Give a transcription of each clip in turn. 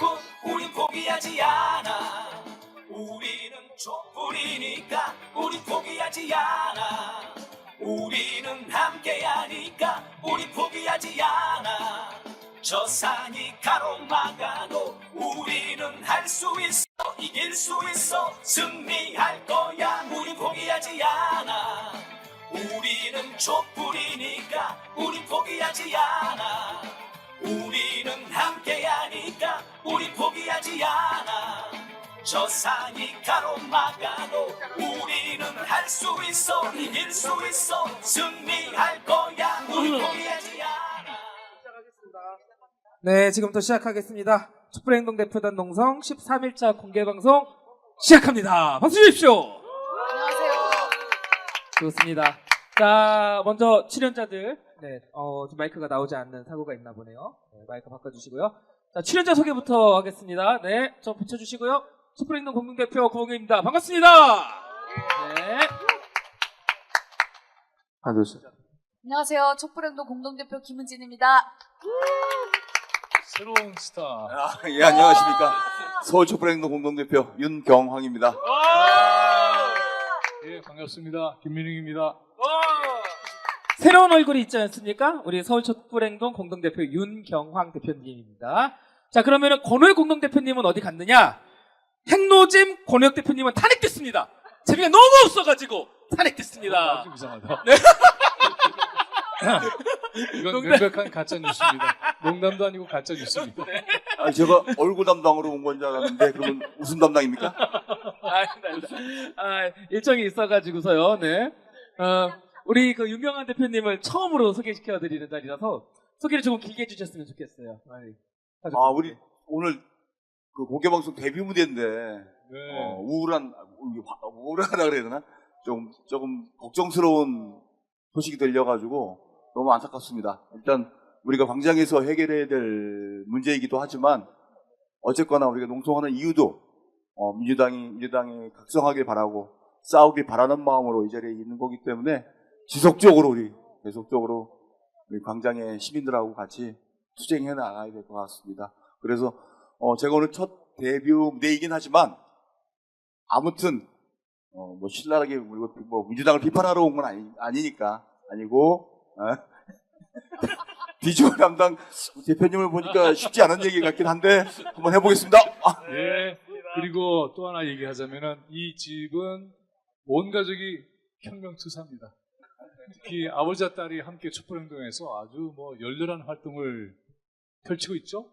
좋고 우린 포기하지 않아. 우리는 촛불이니까 우린 포기하지 않아. 우리는 함께하니까 우린 포기하지 않아. 저 산이 가로막아도 우리는 할 수 있어. 이길 수 있어. 승리할 거야. 우린 포기하지 않아. 우리는 촛불이니까 우린 포기하지 않아. 우리는 함께하니까 우린 포기하지 않아. 저 산이 가로막아도 우리는 할 수 있어. 이길 수 있어. 승리할 거야. 우린 포기하지 않아. 네, 지금부터 시작하겠습니다. 촛불행동 대표단 농성 13일차 공개방송 시작합니다. 박수 주십시오. 안녕하세요. 좋습니다. 자, 먼저 출연자들, 네, 지금 마이크가 나오지 않는 사고가 있나 보네요. 네, 마이크 바꿔주시고요. 자, 출연자 소개부터 하겠습니다. 네, 좀 비춰주시고요. 촛불행동 공동대표 구봉규입니다. 반갑습니다. 네. 하나 둘 셋. 안녕하세요. 촛불행동 공동대표 김은진입니다. 새로운 스타. 예, 안녕하십니까. 서울촛불행동 공동대표 윤경황입니다. 예, 반갑습니다. 김민웅입니다. 새로운 얼굴이 있지 않습니까? 우리 서울촛불행동 공동대표 윤경황 대표님입니다. 자, 그러면은 권호혁 공동대표님은 어디 갔느냐? 핵노잼 권호혁 대표님은 탄핵됐습니다. 재미가 너무 없어가지고 탄핵됐습니다. 아주 이상하다. 네. 이건 농담. 명백한 가짜 뉴스입니다. 농담도 아니고 가짜 뉴스입니다. 아, 제가 얼굴 담당으로 온 건 줄 알았는데 그러면 웃음 담당입니까? 일정이 있어가지고서요. 네. 우리 그 유명한 대표님을 처음으로 소개시켜드리는 자리라서 소개를 조금 길게 해주셨으면 좋겠어요. 아, 우리 오늘 그 공개방송 데뷔 무대인데 네. 우울하다 그래야 되나? 조금 걱정스러운 소식이 들려가지고 너무 안타깝습니다. 일단 우리가 광장에서 해결해야 될 문제이기도 하지만 어쨌거나 우리가 농성하는 이유도 민주당이 각성하길 바라고 싸우길 바라는 마음으로 이 자리에 있는 거기 때문에 계속적으로 우리 광장의 시민들하고 같이 투쟁해 나가야 될 것 같습니다. 그래서 제가 오늘 첫 데뷔 무대이긴 하지만 아무튼 뭐 신랄하게 뭐 민주당을 비판하러 온 건 아니고 비주얼 담당 대표님을 보니까 쉽지 않은 얘기 같긴 한데 한번 해보겠습니다. 예. 그리고 또 하나 얘기하자면은 이 집은 온 가족이 혁명투사입니다. 특히 아버지와 딸이 함께 촛불행동에서 아주 뭐 열렬한 활동을 펼치고 있죠.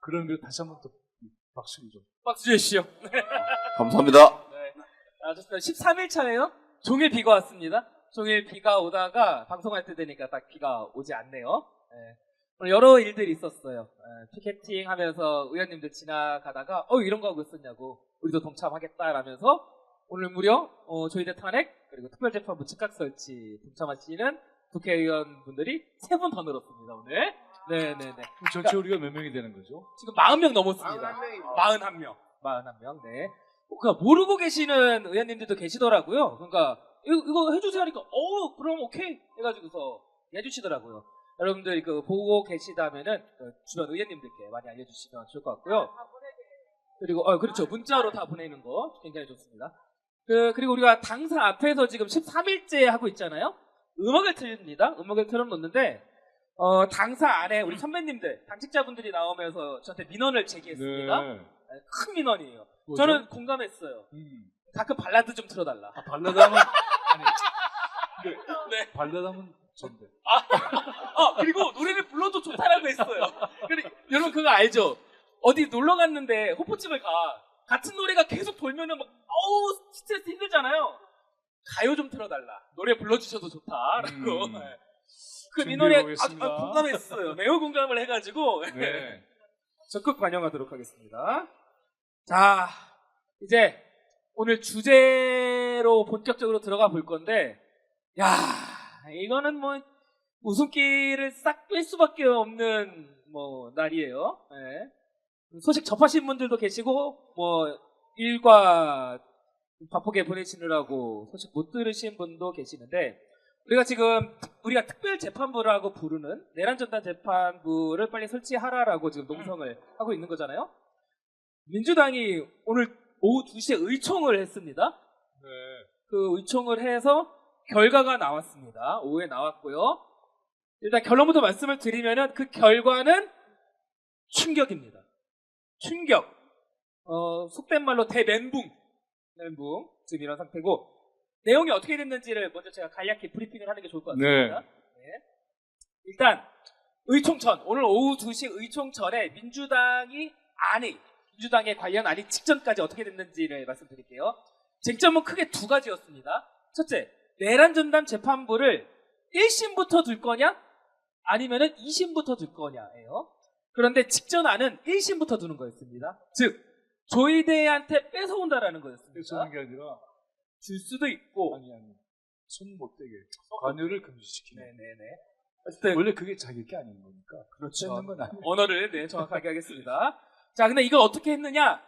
그런 걸 다시 한번 또 박수를 좀. 박수 주십시오. 감사합니다. 네. 좋습니다. 13일 차예요. 종일 비가 왔습니다. 종일 비가 오다가 방송할 때 되니까 딱 비가 오지 않네요. 네. 오늘 여러 일들이 있었어요. 피켓팅 하면서 의원님들 지나가다가 이런 거 하고 있었냐고 우리도 동참하겠다라면서 오늘 무려 조희대 탄핵 그리고 특별재판부 즉각 설치 동참하시는 국회의원분들이 3분 더 늘었습니다. 오늘. 네네네. 전체 우리가 몇 명이 되는 거죠? 지금 40명 넘었습니다. 41명. 네. 그러니까 모르고 계시는 의원님들도 계시더라고요. 그러니까 이거 해주세요 하니까 그럼 오케이 해가지고서 해주시더라고요. 여러분들 보고 계시다면은 주변 의원님들께 많이 알려주시면 좋을 것 같고요. 그리고 그렇죠. 문자로 다 보내는 거 굉장히 좋습니다. 그리고 우리가 당사 앞에서 지금 13일째 하고 있잖아요. 음악을 틀립니다. 음악을 틀어놓는데 당사 안에 우리 선배님들 당직자분들이 나오면서 저한테 민원을 제기했습니다. 네. 큰 민원이에요. 뭐죠? 저는 공감했어요. 가끔 발라드 좀 틀어달라. 발라드 하면 아니. 네. 발라드 하면 전대. 그리고 노래를 불러도 좋다라고 했어요. 근데 여러분 그거 알죠? 어디 놀러 갔는데 호프집을 같은 노래가 계속 돌면은 막 스트레스 힘들잖아요. 가요 좀 틀어달라. 노래 불러주셔도 좋다라고. 네. 그 민원에 아주 공감했어요. 매우 공감을 해가지고 네. 적극 반영하도록 하겠습니다. 자, 이제 오늘 주제로 본격적으로 들어가 볼 건데, 이거는 뭐 웃음기를 싹 뺄 수밖에 없는 날이에요. 네. 소식 접하신 분들도 계시고, 일과 바쁘게 보내시느라고 소식 못 들으신 분도 계시는데, 우리가 지금 우리가 특별재판부라고 부르는 내란전단 재판부를 빨리 설치하라라고 지금 농성을 하고 있는 거잖아요. 민주당이 오늘 오후 2시에 의총을 했습니다. 네. 그 의총을 해서 결과가 나왔습니다. 오후에 나왔고요. 일단 결론부터 말씀을 드리면은 그 결과는 충격입니다. 충격. 속된 말로 대멘붕 지금 이런 상태고, 내용이 어떻게 됐는지를 먼저 제가 간략히 브리핑을 하는 게 좋을 것 같습니다. 네. 일단 의총 전, 오늘 오후 2시 의총 전에 민주당의 관련 안이 직전까지 어떻게 됐는지를 말씀드릴게요. 쟁점은 크게 두 가지였습니다. 첫째, 내란전담 재판부를 1심부터 둘 거냐 아니면은 2심부터 둘 거냐예요. 그런데 직전안은 1심부터 두는 거였습니다. 즉 조이대한테 뺏어온다라는 거였습니다. 뺏어오는 게 아니라 줄 수도 있고, 아니 손 못 대게 관여를 금지시키는. 네네네. 어쨌든 원래 그게 자기 게 아닌 거니까. 그렇죠. 뺏는 건 아니에요. 언어를 정확하게 하겠습니다. 자, 근데 이걸 어떻게 했느냐?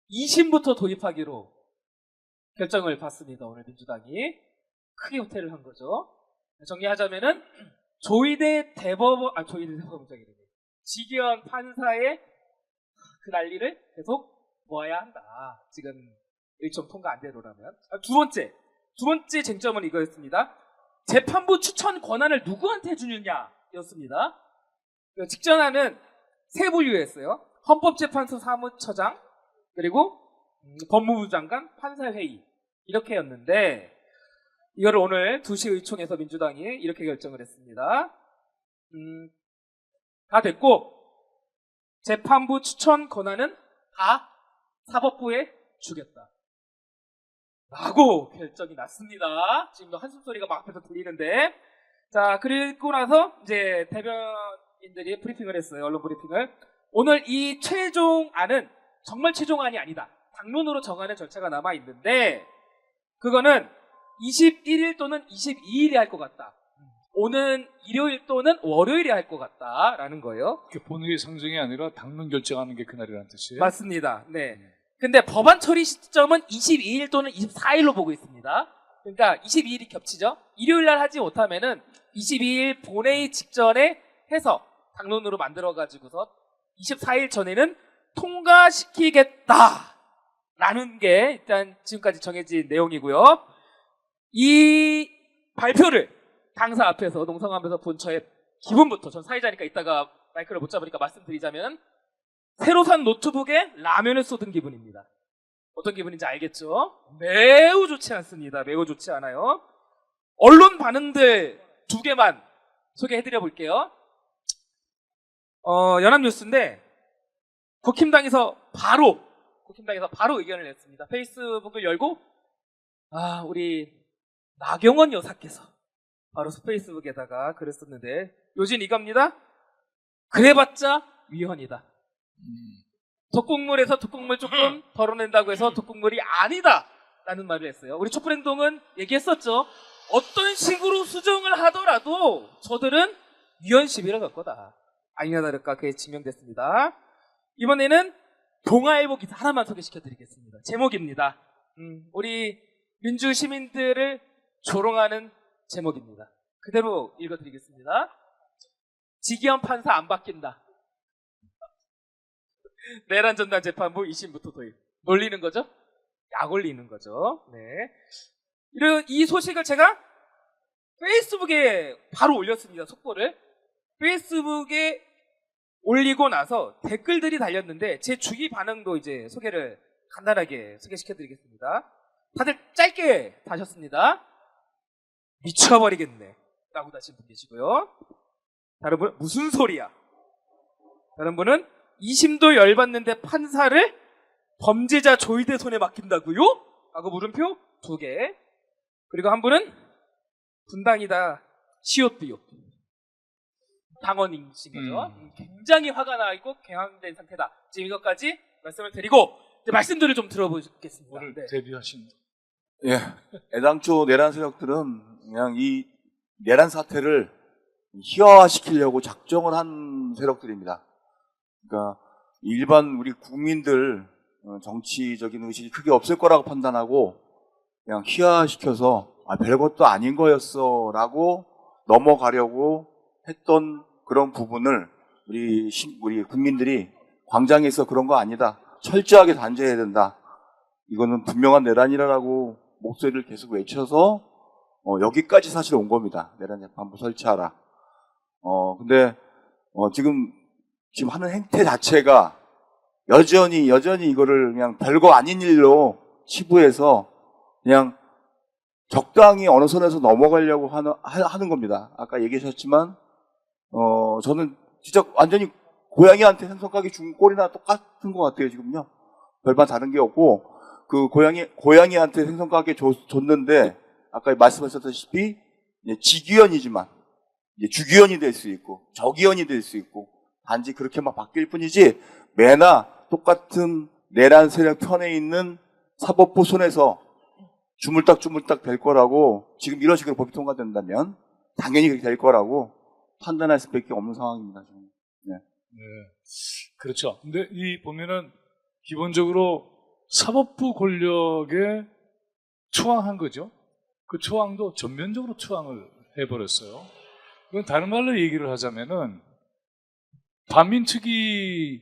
2심부터 도입하기로 결정을 받습니다. 오늘 민주당이 크게 후퇴를 한 거죠. 정리하자면은 조이대 대법원장이래요. 지기현 판사의 그 난리를 계속 모아야 한다. 지금 일정 통과 안 되더라면. 두 번째 쟁점은 이거였습니다. 재판부 추천 권한을 누구한테 주느냐였습니다. 직전하는 세 부류였어요. 헌법재판소 사무처장, 그리고 법무부 장관, 판사회의, 이렇게였는데 이거를 오늘 2시 의총에서 민주당이 이렇게 결정을 했습니다. 다 됐고 재판부 추천 권한은 다 사법부에 주겠다 라고 결정이 났습니다. 지금도 한숨소리가 막 앞에서 들리는데, 자, 그리고 나서 이제 대변인들이 브리핑을 했어요. 언론 브리핑을. 오늘 이 최종안은 정말 최종안이 아니다. 당론으로 정하는 절차가 남아 있는데 그거는 21일 또는 22일에 할 것 같다. 오는 일요일 또는 월요일에 할 것 같다라는 거예요. 본회의 상정이 아니라 당론 결정하는 게 그날이라는 뜻이에요? 맞습니다. 네. 근데 법안 처리 시점은 22일 또는 24일로 보고 있습니다. 그러니까 22일이 겹치죠. 일요일 날 하지 못하면은 22일 본회의 직전에 해서 당론으로 만들어 가지고서 24일 전에는 통과시키겠다라는 게 일단 지금까지 정해진 내용이고요. 이 발표를 당사 앞에서 농성하면서 본 저의 기분부터, 전 사회자니까 이따가 마이크를 못 잡으니까 말씀드리자면 새로 산 노트북에 라면을 쏟은 기분입니다. 어떤 기분인지 알겠죠? 매우 좋지 않습니다. 매우 좋지 않아요. 언론 반응들 두 개만 소개해드려 볼게요. 연합뉴스인데 국힘당에서 바로 의견을 냈습니다. 페이스북을 열고 우리 나경원 여사께서 바로 페이스북에다가 글을 썼는데 요즘 이겁니다. 그래봤자 위헌이다. 독국물에서 독국물 조금 덜어낸다고 해서 독국물이 아니다 라는 말을 했어요. 우리 촛불행동은 얘기했었죠. 어떤 식으로 수정을 하더라도 저들은 위헌 시비를 걸 거다. 아니나 다를까 그게 증명됐습니다. 이번에는 동아일보 기사 하나만 소개시켜드리겠습니다. 제목입니다. 우리 민주 시민들을 조롱하는 제목입니다. 그대로 읽어드리겠습니다. 지기현 판사 안 바뀐다. 내란전단 재판부 2심부터 도입. 놀리는 거죠? 약 올리는 거죠. 네. 이 소식을 제가 페이스북에 바로 올렸습니다. 속보를. 페이스북에 올리고 나서 댓글들이 달렸는데 제 주위 반응도 이제 소개를 간단하게 소개시켜드리겠습니다. 다들 짧게 다셨습니다. 미쳐버리겠네 라고 다신 분 계시고요. 다른 분은 무슨 소리야. 다른 분은 2심도 열받는데 판사를 범죄자 조이대 손에 맡긴다고요? 라고 물음표 2개. 그리고 한 분은 분당이다 시옷비옷. 당원이신 거죠. 굉장히 화가 나 있고 갱항된 상태다. 지금 이것까지 말씀을 드리고 이제 말씀들을 좀 들어보겠습니다. 오늘 네. 데뷔하신. 예. 애당초 내란 세력들은 그냥 이 내란 사태를 희화화시키려고 작정을 한 세력들입니다. 그러니까 일반 우리 국민들 정치적인 의식이 크게 없을 거라고 판단하고 그냥 희화시켜서 별것도 아닌 거였어라고 넘어가려고 했던 그런 부분을 우리 국민들이 광장에서 그런 거 아니다. 철저하게 단죄해야 된다. 이거는 분명한 내란이라고 목소리를 계속 외쳐서 여기까지 사실 온 겁니다. 내란 재판부 설치하라. 근데 지금 하는 행태 자체가 여전히 이거를 그냥 별거 아닌 일로 치부해서 그냥 적당히 어느 선에서 넘어가려고 하는 겁니다. 아까 얘기하셨지만 저는 진짜 완전히 고양이한테 생선가게 준 꼴이나 똑같은 것 같아요. 지금요. 별반 다른 게 없고 그 고양이한테 생선가게 줬는데 아까 말씀하셨다시피 지기현이지만 주기현이 될 수 있고 저기현이 될 수 있고 단지 그렇게만 바뀔 뿐이지 매나 똑같은 내란 세력 편에 있는 사법부 손에서 주물딱주물딱 될 거라고 지금 이런 식으로 법이 통과된다면 당연히 그렇게 될 거라고 판단할 수밖에 없는 상황입니다. 지금. 네. 네, 그렇죠. 근데 이 보면은 기본적으로 사법부 권력에 투항한 거죠. 그 투항도 전면적으로 투항을 해버렸어요. 그건 다른 말로 얘기를 하자면은 반민특위를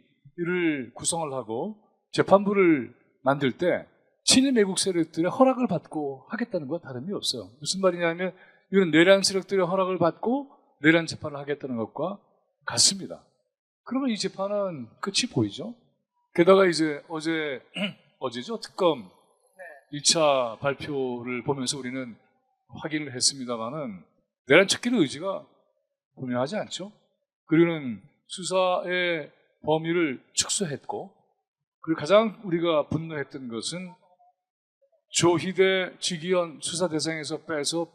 구성을 하고 재판부를 만들 때 친일 매국 세력들의 허락을 받고 하겠다는 건 다름이 없어요. 무슨 말이냐면 이런 내란 세력들의 허락을 받고 내란 재판을 하겠다는 것과 같습니다. 그러면 이 재판은 끝이 보이죠. 게다가 이제 어제죠 특검 1차 발표를 보면서 우리는 확인을 했습니다만은 내란 척결의 의지가 분명하지 않죠. 그리고는 수사의 범위를 축소했고, 그리고 가장 우리가 분노했던 것은 조희대, 지기현 수사 대상에서 빼서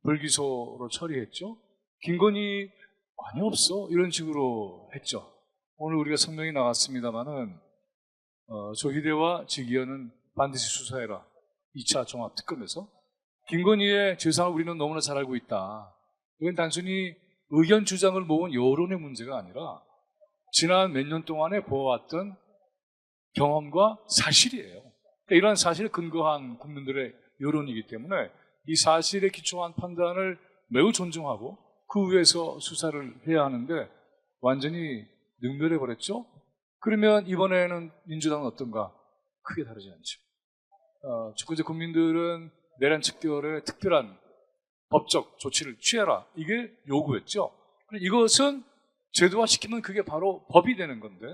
불기소로 처리했죠. 김건희 관여 없어 이런 식으로 했죠. 오늘 우리가 성명이 나왔습니다만은 조희대와 지기현은 반드시 수사해라. 2차 종합특검에서. 김건희의 재산을 우리는 너무나 잘 알고 있다. 이건 단순히 의견 주장을 모은 여론의 문제가 아니라 지난 몇 년 동안에 보아왔던 경험과 사실이에요. 그러니까 이러한 사실에 근거한 국민들의 여론이기 때문에 이 사실에 기초한 판단을 매우 존중하고 그 위에서 수사를 해야 하는데 완전히 능멸해버렸죠. 그러면 이번에는 민주당은 어떤가? 크게 다르지 않죠. 첫 번째 국민들은 내란 척결에 특별한 법적 조치를 취해라. 이게 요구였죠. 이것은 제도화시키면 그게 바로 법이 되는 건데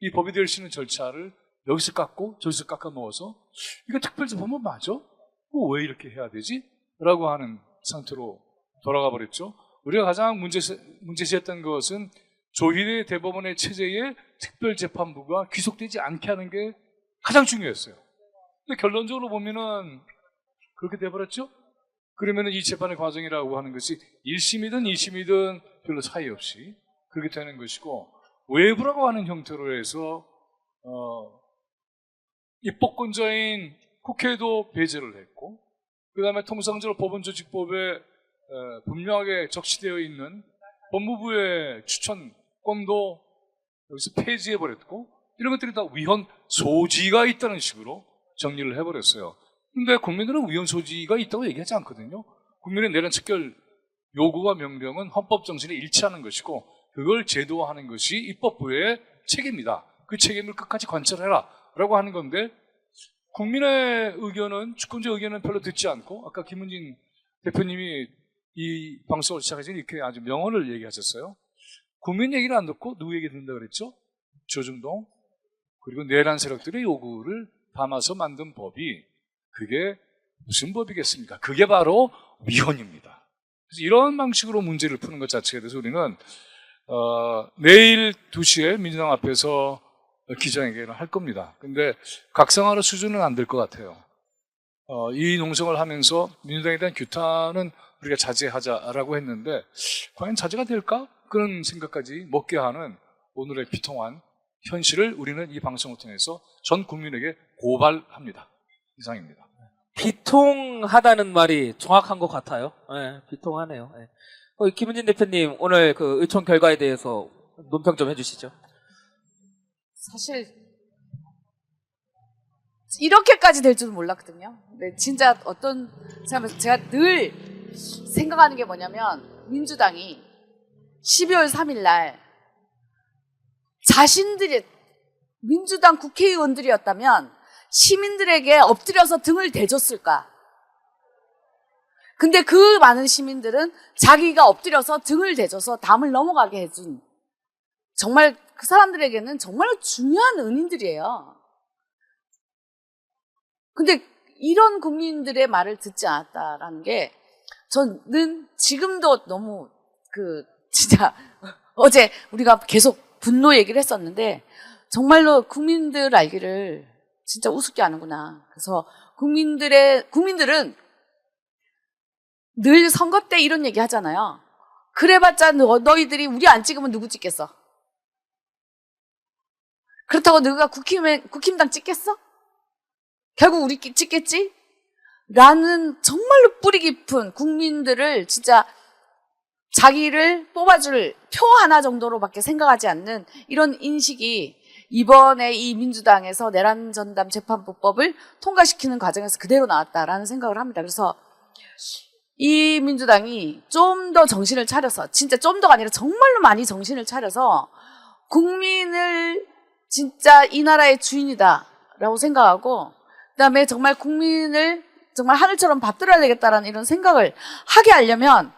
이 법이 될 수 있는 절차를 여기서 깎고 저기서 깎아 놓아서 이거 특별재판은 맞아? 왜 이렇게 해야 되지? 라고 하는 상태로 돌아가 버렸죠. 우리가 가장 문제시했던 것은 조희대 대법원의 체제에 특별재판부가 귀속되지 않게 하는 게 가장 중요했어요. 근데 결론적으로 보면은 그렇게 돼버렸죠? 그러면은 이 재판의 과정이라고 하는 것이 1심이든 2심이든 별로 차이 없이 그렇게 되는 것이고, 외부라고 하는 형태로 해서 입법권자인 국회도 배제를 했고, 그 다음에 통상적으로 법원조직법에 분명하게 적시되어 있는 법무부의 추천권도 여기서 폐지해버렸고, 이런 것들이 다 위헌 소지가 있다는 식으로 정리를 해버렸어요. 근데 국민들은 위헌 소지가 있다고 얘기하지 않거든요. 국민의 내란 척결 요구와 명령은 헌법 정신에 일치하는 것이고 그걸 제도화하는 것이 입법부의 책임이다. 그 책임을 끝까지 관철해라 라고 하는 건데, 국민의 의견은, 주권자 의견은 별로 듣지 않고, 아까 김은진 대표님이 이 방송을 시작하기 전에 이렇게 아주 명언을 얘기하셨어요. 국민 얘기를 안 듣고 누구 얘기 듣는다 그랬죠? 조중동 그리고 내란 세력들의 요구를 담아서 만든 법이 그게 무슨 법이겠습니까? 그게 바로 위헌입니다. 그래서 이런 방식으로 문제를 푸는 것 자체에 대해서 우리는 내일 2시에 민주당 앞에서 기자회견을 할 겁니다. 근데 각성하는 수준은 안 될 것 같아요. 이 농성을 하면서 민주당에 대한 규탄은 우리가 자제하자라고 했는데 과연 자제가 될까? 그런 생각까지 먹게 하는 오늘의 비통한 현실을 우리는 이 방송을 통해서 전 국민에게 고발합니다. 이상입니다. 비통하다는 말이 정확한 것 같아요. 네, 비통하네요. 네. 김은진 대표님, 오늘 그 의총 결과에 대해서 논평 좀 해주시죠. 사실 이렇게까지 될 줄은 몰랐거든요. 근데 진짜 어떤 생각에서 제가 늘 생각하는 게 뭐냐면 민주당이 12월 3일 날 자신들이 민주당 국회의원들이었다면 시민들에게 엎드려서 등을 대줬을까? 근데 그 많은 시민들은 자기가 엎드려서 등을 대줘서 담을 넘어가게 해준 정말 그 사람들에게는 정말 중요한 은인들이에요. 근데 이런 국민들의 말을 듣지 않았다라는 게 저는 지금도 너무 진짜 어제 우리가 계속 분노 얘기를 했었는데 정말로 국민들 알기를 진짜 우습게 아는구나. 그래서 국민들은 늘 선거 때 이런 얘기 하잖아요. 그래봤자 너희들이 우리 안 찍으면 누구 찍겠어? 그렇다고 너희가 국힘당 찍겠어? 결국 우리 찍겠지? 라는 정말로 뿌리 깊은 국민들을 진짜 자기를 뽑아줄 표 하나 정도로밖에 생각하지 않는 이런 인식이 이번에 이 민주당에서 내란 전담 재판부법을 통과시키는 과정에서 그대로 나왔다라는 생각을 합니다. 그래서 이 민주당이 좀 더 정신을 차려서 진짜 좀 더가 아니라 정말로 많이 정신을 차려서 국민을 진짜 이 나라의 주인이다라고 생각하고 그다음에 정말 국민을 정말 하늘처럼 받들어야 되겠다라는 이런 생각을 하게 하려면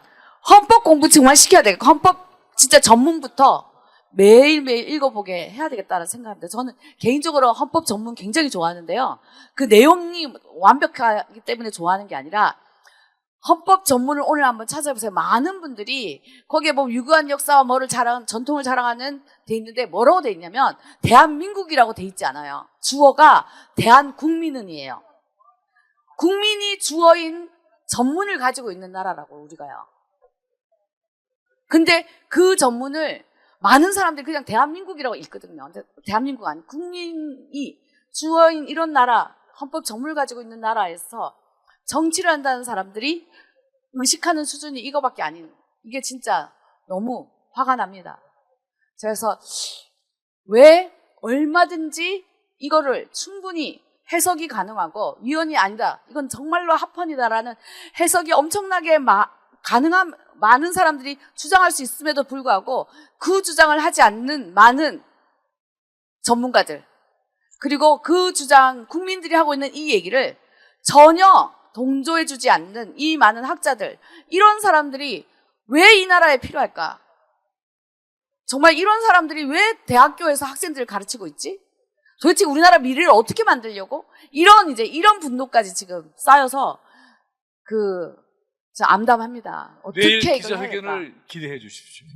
헌법 공부 정말 시켜야 되겠고 헌법 진짜 전문부터 매일매일 읽어보게 해야 되겠다는 생각합니다. 저는 개인적으로 헌법 전문 굉장히 좋아하는데요. 그 내용이 완벽하기 때문에 좋아하는 게 아니라 헌법 전문을 오늘 한번 찾아보세요. 많은 분들이 거기에 뭐 유구한 역사와 전통을 자랑하는 돼 있는데 뭐라고 돼 있냐면 대한민국이라고 돼 있지 않아요. 주어가 대한국민은이에요. 국민이 주어인 전문을 가지고 있는 나라라고 우리가요. 근데 그 전문을 많은 사람들이 그냥 대한민국이라고 읽거든요. 근데 대한민국 아니 국민이 주어인 이런 나라 헌법 전문을 가지고 있는 나라에서 정치를 한다는 사람들이 의식하는 수준이 이거밖에 아닌 이게 진짜 너무 화가 납니다. 그래서 왜 얼마든지 이거를 충분히 해석이 가능하고 위헌이 아니다. 이건 정말로 합헌이다라는 해석이 엄청나게 가능한 많은 사람들이 주장할 수 있음에도 불구하고 그 주장을 하지 않는 많은 전문가들 그리고 그 주장 국민들이 하고 있는 이 얘기를 전혀 동조해주지 않는 이 많은 학자들 이런 사람들이 왜 이 나라에 필요할까? 정말 이런 사람들이 왜 대학교에서 학생들을 가르치고 있지? 도대체 우리나라 미래를 어떻게 만들려고? 이런 분노까지 지금 쌓여서 암담합니다. 내일 어떻게 기자회견을 기대해 주십시오.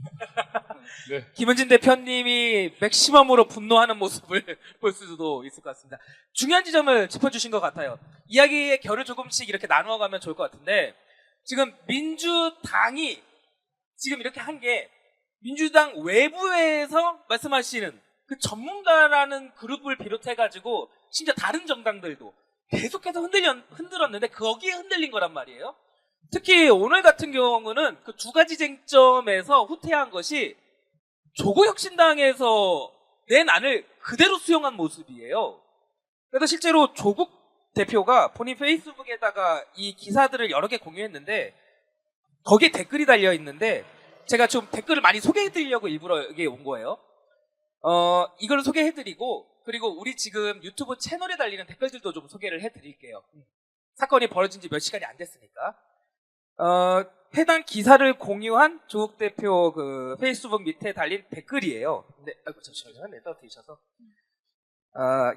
네. 김은진 대표님이 맥시멈으로 분노하는 모습을 볼 수도 있을 것 같습니다. 중요한 지점을 짚어주신 것 같아요. 이야기의 결을 조금씩 이렇게 나누어가면 좋을 것 같은데 지금 민주당이 지금 이렇게 한 게 민주당 외부에서 말씀하시는 그 전문가라는 그룹을 비롯해가지고 심지어 다른 정당들도 계속해서 흔들었는데 거기에 흔들린 거란 말이에요. 특히 오늘 같은 경우는 그 두 가지 쟁점에서 후퇴한 것이 조국혁신당에서 낸 안을 그대로 수용한 모습이에요. 그래서 실제로 조국 대표가 본인 페이스북에다가 이 기사들을 여러 개 공유했는데 거기에 댓글이 달려 있는데 제가 좀 댓글을 많이 소개해드리려고 일부러 여기에 온 거예요. 이걸 소개해드리고 그리고 우리 지금 유튜브 채널에 달리는 댓글들도 좀 소개를 해드릴게요. 사건이 벌어진 지 몇 시간이 안 됐으니까. 해당 기사를 공유한 조국 대표 그 페이스북 밑에 달린 댓글이에요. 근데 잠시만요. 떠드리셔서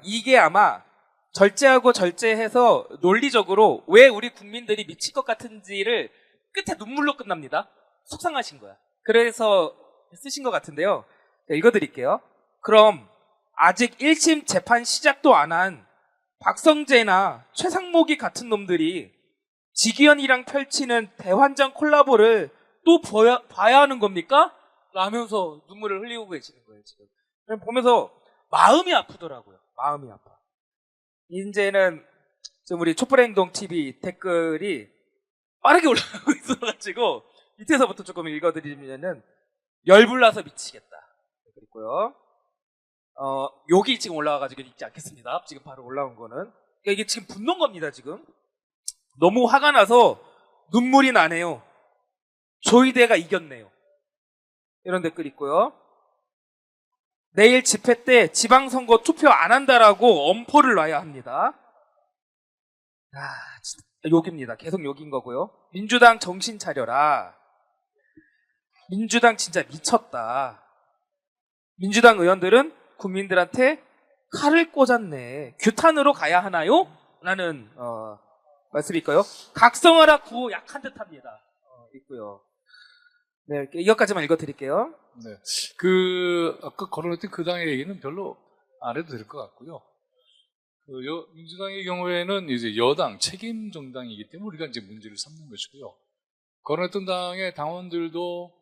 이게 아마 절제하고 절제해서 논리적으로 왜 우리 국민들이 미칠 것 같은지를 끝에 눈물로 끝납니다. 속상하신 거야. 그래서 쓰신 것 같은데요. 네, 읽어드릴게요. 그럼 아직 1심 재판 시작도 안 한 박성재나 최상목이 같은 놈들이 지기현이랑 펼치는 대환장 콜라보를 또 봐야 하는 겁니까? 라면서 눈물을 흘리고 계시는 거예요, 지금. 보면서 마음이 아프더라고요. 마음이 아파. 이제는 지금 우리 촛불행동 TV 댓글이 빠르게 올라가고 있어가지고 밑에서부터 조금 읽어드리면은 열불나서 미치겠다. 그리고요. 욕이 지금 올라와가지고 읽지 않겠습니다. 지금 바로 올라온 거는. 이게 지금 분노인 겁니다, 지금. 너무 화가 나서 눈물이 나네요. 조이대가 이겼네요. 이런 댓글 있고요. 내일 집회 때 지방선거 투표 안 한다라고 엄포를 놔야 합니다. 진짜 욕입니다. 계속 욕인 거고요. 민주당 정신 차려라. 민주당 진짜 미쳤다. 민주당 의원들은 국민들한테 칼을 꽂았네. 규탄으로 가야 하나요? 라는 말씀이 있고요. 각성하라 구호 약한 듯합니다. 있고요. 네, 이것까지만 읽어드릴게요. 네. 아까 거론했던 그 당의 얘기는 별로 안 해도 될 것 같고요. 민주당의 경우에는 이제 여당, 책임 정당이기 때문에 우리가 이제 문제를 삼는 것이고요. 거론했던 당의 당원들도,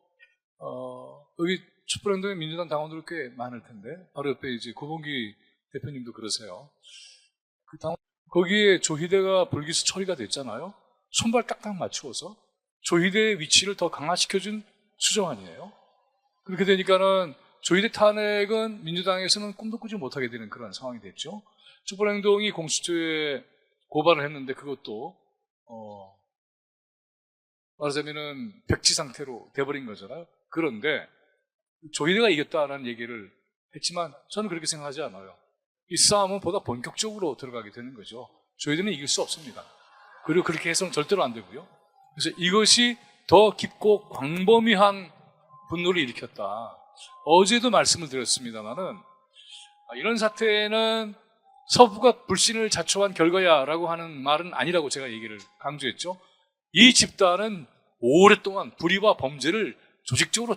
여기 촛불행동에 민주당 당원들 꽤 많을 텐데, 바로 옆에 이제 고봉기 대표님도 그러세요. 거기에 조희대가 불기소 처리가 됐잖아요. 손발 딱딱 맞추어서 조희대의 위치를 더 강화시켜준 수정안이에요. 그렇게 되니까는 조희대 탄핵은 민주당에서는 꿈도 꾸지 못하게 되는 그런 상황이 됐죠. 촛불행동이 공수처에 고발을 했는데 그것도 말하자면은 백지 상태로 돼버린 거잖아요. 그런데 조희대가 이겼다라는 얘기를 했지만 저는 그렇게 생각하지 않아요. 이 싸움은 보다 본격적으로 들어가게 되는 거죠. 조희대는 이길 수 없습니다. 그리고 그렇게 해서는 절대로 안 되고요. 그래서 이것이 더 깊고 광범위한 분노를 일으켰다. 어제도 말씀을 드렸습니다만은 이런 사태는 서부가 불신을 자초한 결과야라고 하는 말은 아니라고 제가 얘기를 강조했죠. 이 집단은 오랫동안 불의와 범죄를 조직적으로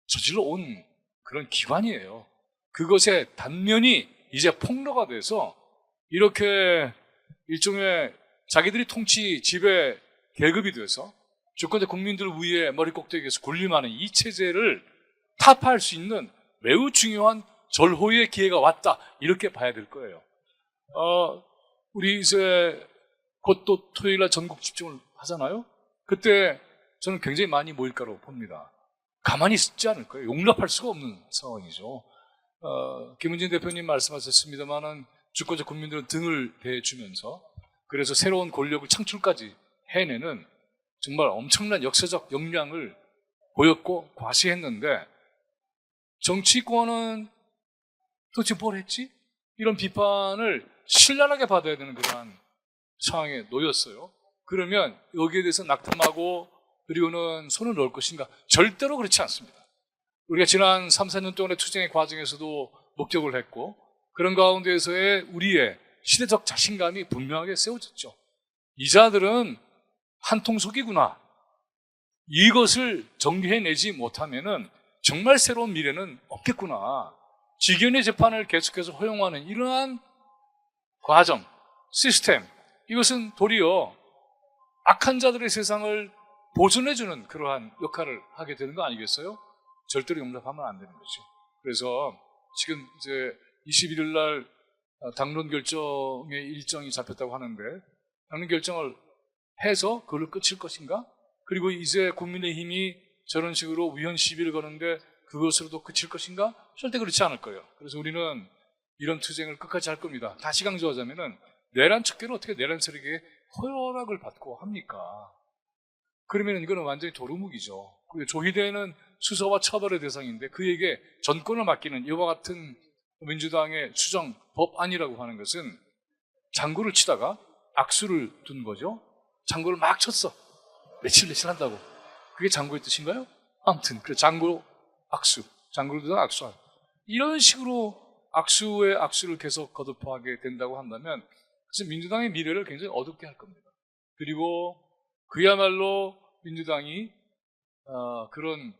저질러 온 그런 기관이에요. 그것의 단면이 이제 폭로가 돼서 이렇게 일종의 자기들이 통치 지배 계급이 돼서 주권자 국민들 위에 머리 꼭대기에서 군림하는 이 체제를 타파할 수 있는 매우 중요한 절호의 기회가 왔다. 이렇게 봐야 될 거예요. 우리 이제 곧 또 토요일날 전국 집중을 하잖아요. 그때 저는 굉장히 많이 모일 거라고 봅니다. 가만히 있지 않을 거예요. 용납할 수가 없는 상황이죠. 김은진 대표님 말씀하셨습니다만은 주권자 국민들은 등을 대주면서 그래서 새로운 권력을 창출까지 해내는 정말 엄청난 역사적 역량을 보였고 과시했는데 정치권은 도대체 뭘 했지? 이런 비판을 신랄하게 받아야 되는 그런 상황에 놓였어요. 그러면 여기에 대해서 낙담하고 그리고는 손을 놓을 것인가? 절대로 그렇지 않습니다. 우리가 지난 3, 4년 동안의 투쟁의 과정에서도 목격을 했고 그런 가운데에서의 우리의 시대적 자신감이 분명하게 세워졌죠. 이 자들은 한통속이구나. 이것을 정리해내지 못하면은 정말 새로운 미래는 없겠구나. 직연의 재판을 계속해서 허용하는 이러한 과정, 시스템, 이것은 도리어 악한 자들의 세상을 보존해주는 그러한 역할을 하게 되는 거 아니겠어요? 절대로 용납하면 안 되는 거죠. 그래서 지금 이제 21일 날 당론 결정의 일정이 잡혔다고 하는데 당론 결정을 해서 그걸로 끝일 것인가? 그리고 이제 국민의힘이 저런 식으로 위헌 시비를 거는데 그것으로도 그칠 것인가? 절대 그렇지 않을 거예요. 그래서 우리는 이런 투쟁을 끝까지 할 겁니다. 다시 강조하자면은 내란 척결을 어떻게 내란 세력에 허락을 받고 합니까? 그러면 이거는 완전히 도루묵이죠. 조희대는 수사와 처벌의 대상인데 그에게 전권을 맡기는 이와 같은 민주당의 수정 법안이라고 하는 것은 장구를 치다가 악수를 둔 거죠. 장구를 막 쳤어. 며칠 한다고. 그게 장구의 뜻인가요? 아무튼 그 장구 악수, 장구를 두다 악수. 이런 식으로 악수의 악수를 계속 거듭하게 된다고 한다면 그래서 민주당의 미래를 굉장히 어둡게 할 겁니다. 그리고 그야말로 민주당이 그런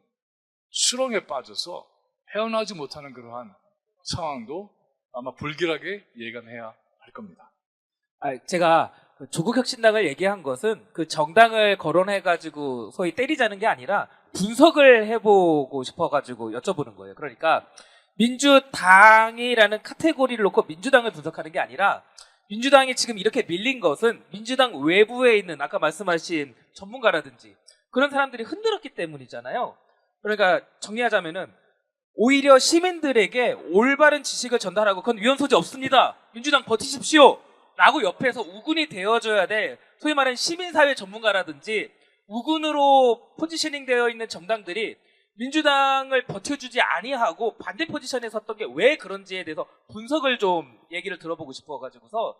수렁에 빠져서 헤어나지 못하는 그러한 상황도 아마 불길하게 예감해야 할 겁니다. 제가 조국혁신당을 얘기한 것은 그 정당을 거론해가지고 소위 때리자는 게 아니라 분석을 해보고 싶어가지고 여쭤보는 거예요. 그러니까 민주당이라는 카테고리를 놓고 민주당을 분석하는 게 아니라 민주당이 지금 이렇게 밀린 것은 민주당 외부에 있는 아까 말씀하신 전문가라든지 그런 사람들이 흔들었기 때문이잖아요. 그러니까 정리하자면은 오히려 시민들에게 올바른 지식을 전달하고 그건 위헌 소지 없습니다. 민주당 버티십시오. 라고 옆에서 우군이 되어줘야 돼. 소위 말하는 시민사회 전문가라든지 우군으로 포지셔닝 되어 있는 정당들이 민주당을 버텨주지 아니하고 반대 포지션에 섰던 게 왜 그런지에 대해서 분석을 좀 얘기를 들어보고 싶어가지고서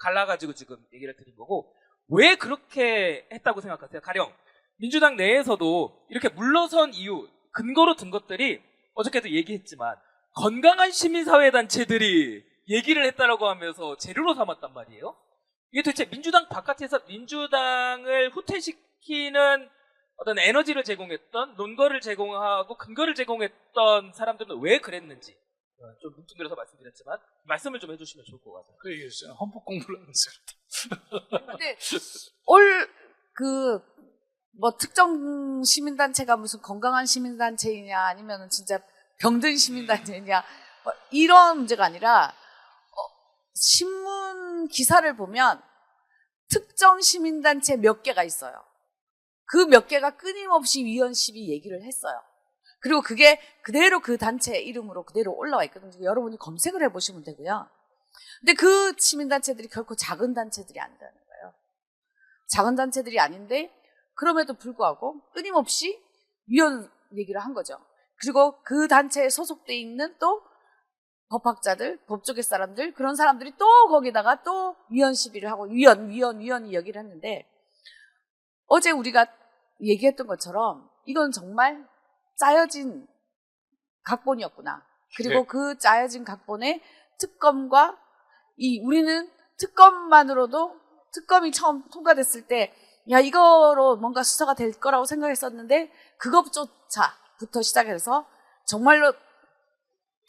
갈라가지고 지금 얘기를 드린 거고, 왜 그렇게 했다고 생각하세요? 가령 민주당 내에서도 이렇게 물러선 이유, 근거로 든 것들이 어저께도 얘기했지만 건강한 시민사회 단체들이 얘기를 했다라고 하면서 재료로 삼았단 말이에요. 이게 도대체 민주당 바깥에서 민주당을 후퇴시키는 어떤 에너지를 제공했던, 논거를 제공하고 근거를 제공했던 사람들은 왜 그랬는지 좀 뭉뚱그려서 말씀드렸지만 말씀을 좀 해주시면 좋을 것 같아요. 그 얘기했어요. 헌법 공부를 하면서. 근데 뭐 특정 시민단체가 무슨 건강한 시민단체이냐 아니면 진짜 병든 시민단체냐 뭐 이런 문제가 아니라 신문 기사를 보면 특정 시민단체 몇 개가 있어요. 그 몇 개가 끊임없이 위헌12 얘기를 했어요. 그리고 그게 그대로 그 단체 이름으로 그대로 올라와 있거든요. 여러분이 검색을 해보시면 되고요. 근데 그 시민단체들이 결코 작은 단체들이 아니라는 거예요. 작은 단체들이 아닌데 그럼에도 불구하고 끊임없이 위헌 얘기를 한 거죠. 그리고 그 단체에 소속돼 있는 또 법학자들, 법조계 사람들, 그런 사람들이 또 거기다가 또 위헌 시비를 하고 위헌 얘기를 했는데, 어제 우리가 얘기했던 것처럼 이건 정말 짜여진 각본이었구나. 그리고 네. 그 짜여진 각본에 특검과 우리는 특검만으로도, 특검이 처음 통과됐을 때 야 이거로 뭔가 수사가 될 거라고 생각했었는데 그것조차부터 시작해서 정말로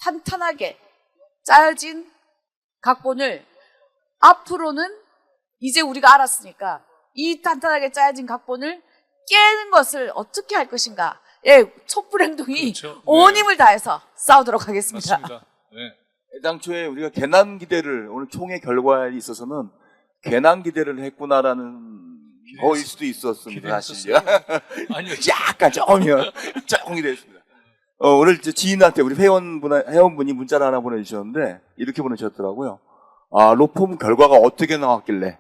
탄탄하게 짜여진 각본을 앞으로는 이제 우리가 알았으니까 이 탄탄하게 짜여진 각본을 깨는 것을 어떻게 할 것인가. 예, 촛불행동이 그렇죠. 온 네. 힘을 다해서 싸우도록 하겠습니다. 맞습니다. 네. 애당초에 우리가 괜한 기대를, 오늘 총회 결과에 있어서는 괜한 기대를 했구나라는 거일 수도 있었습니다. 사실. 아니요. 약간 조금 기대했습니다. 오늘 이제 지인한테 우리 회원분이 문자를 하나 보내주셨는데 이렇게 보내주셨더라고요. 아, 로펌 결과가 어떻게 나왔길래,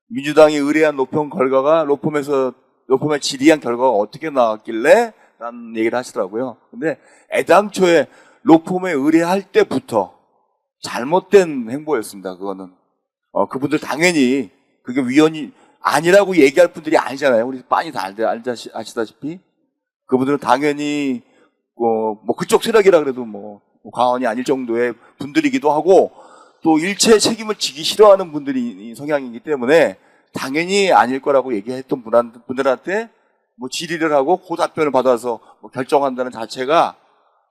민주당이 의뢰한 로펌 결과가 로펌의 질의한 결과가 어떻게 나왔길래 라는 얘기를 하시더라고요. 근데 애당초에 로펌에 의뢰할 때부터 잘못된 행보였습니다. 그거는 그분들 당연히 그게 위헌이 아니라고 얘기할 분들이 아니잖아요. 우리 빤히 다 아시다시피 그분들은 당연히 뭐 그쪽 세력이라 그래도 뭐 과언이 아닐 정도의 분들이기도 하고, 또 일체 책임을 지기 싫어하는 분들이 성향이기 때문에 당연히 아닐 거라고 얘기했던 분들한테 뭐 질의를 하고 그 답변을 받아서 뭐 결정한다는 자체가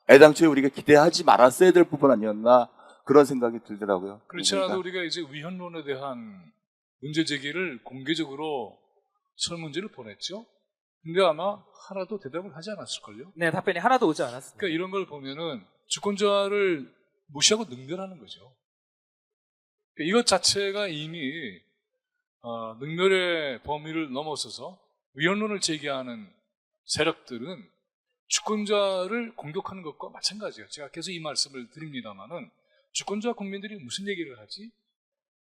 애당초에 우리가 기대하지 말았어야 될 부분 아니었나, 그런 생각이 들더라고요. 그렇지 않아도 우리가 이제 위헌론에 대한 문제 제기를 공개적으로 설문지를 보냈죠. 근데 아마 하나도 대답을 하지 않았을걸요. 네, 답변이 하나도 오지 않았습니다. 그러니까 이런 걸 보면은 주권자를 무시하고 능멸하는 거죠. 그러니까 이것 자체가 이미 능멸의 범위를 넘어서서 위헌론을 제기하는 세력들은 주권자를 공격하는 것과 마찬가지예요. 제가 계속 이 말씀을 드립니다만은, 주권자 국민들이 무슨 얘기를 하지?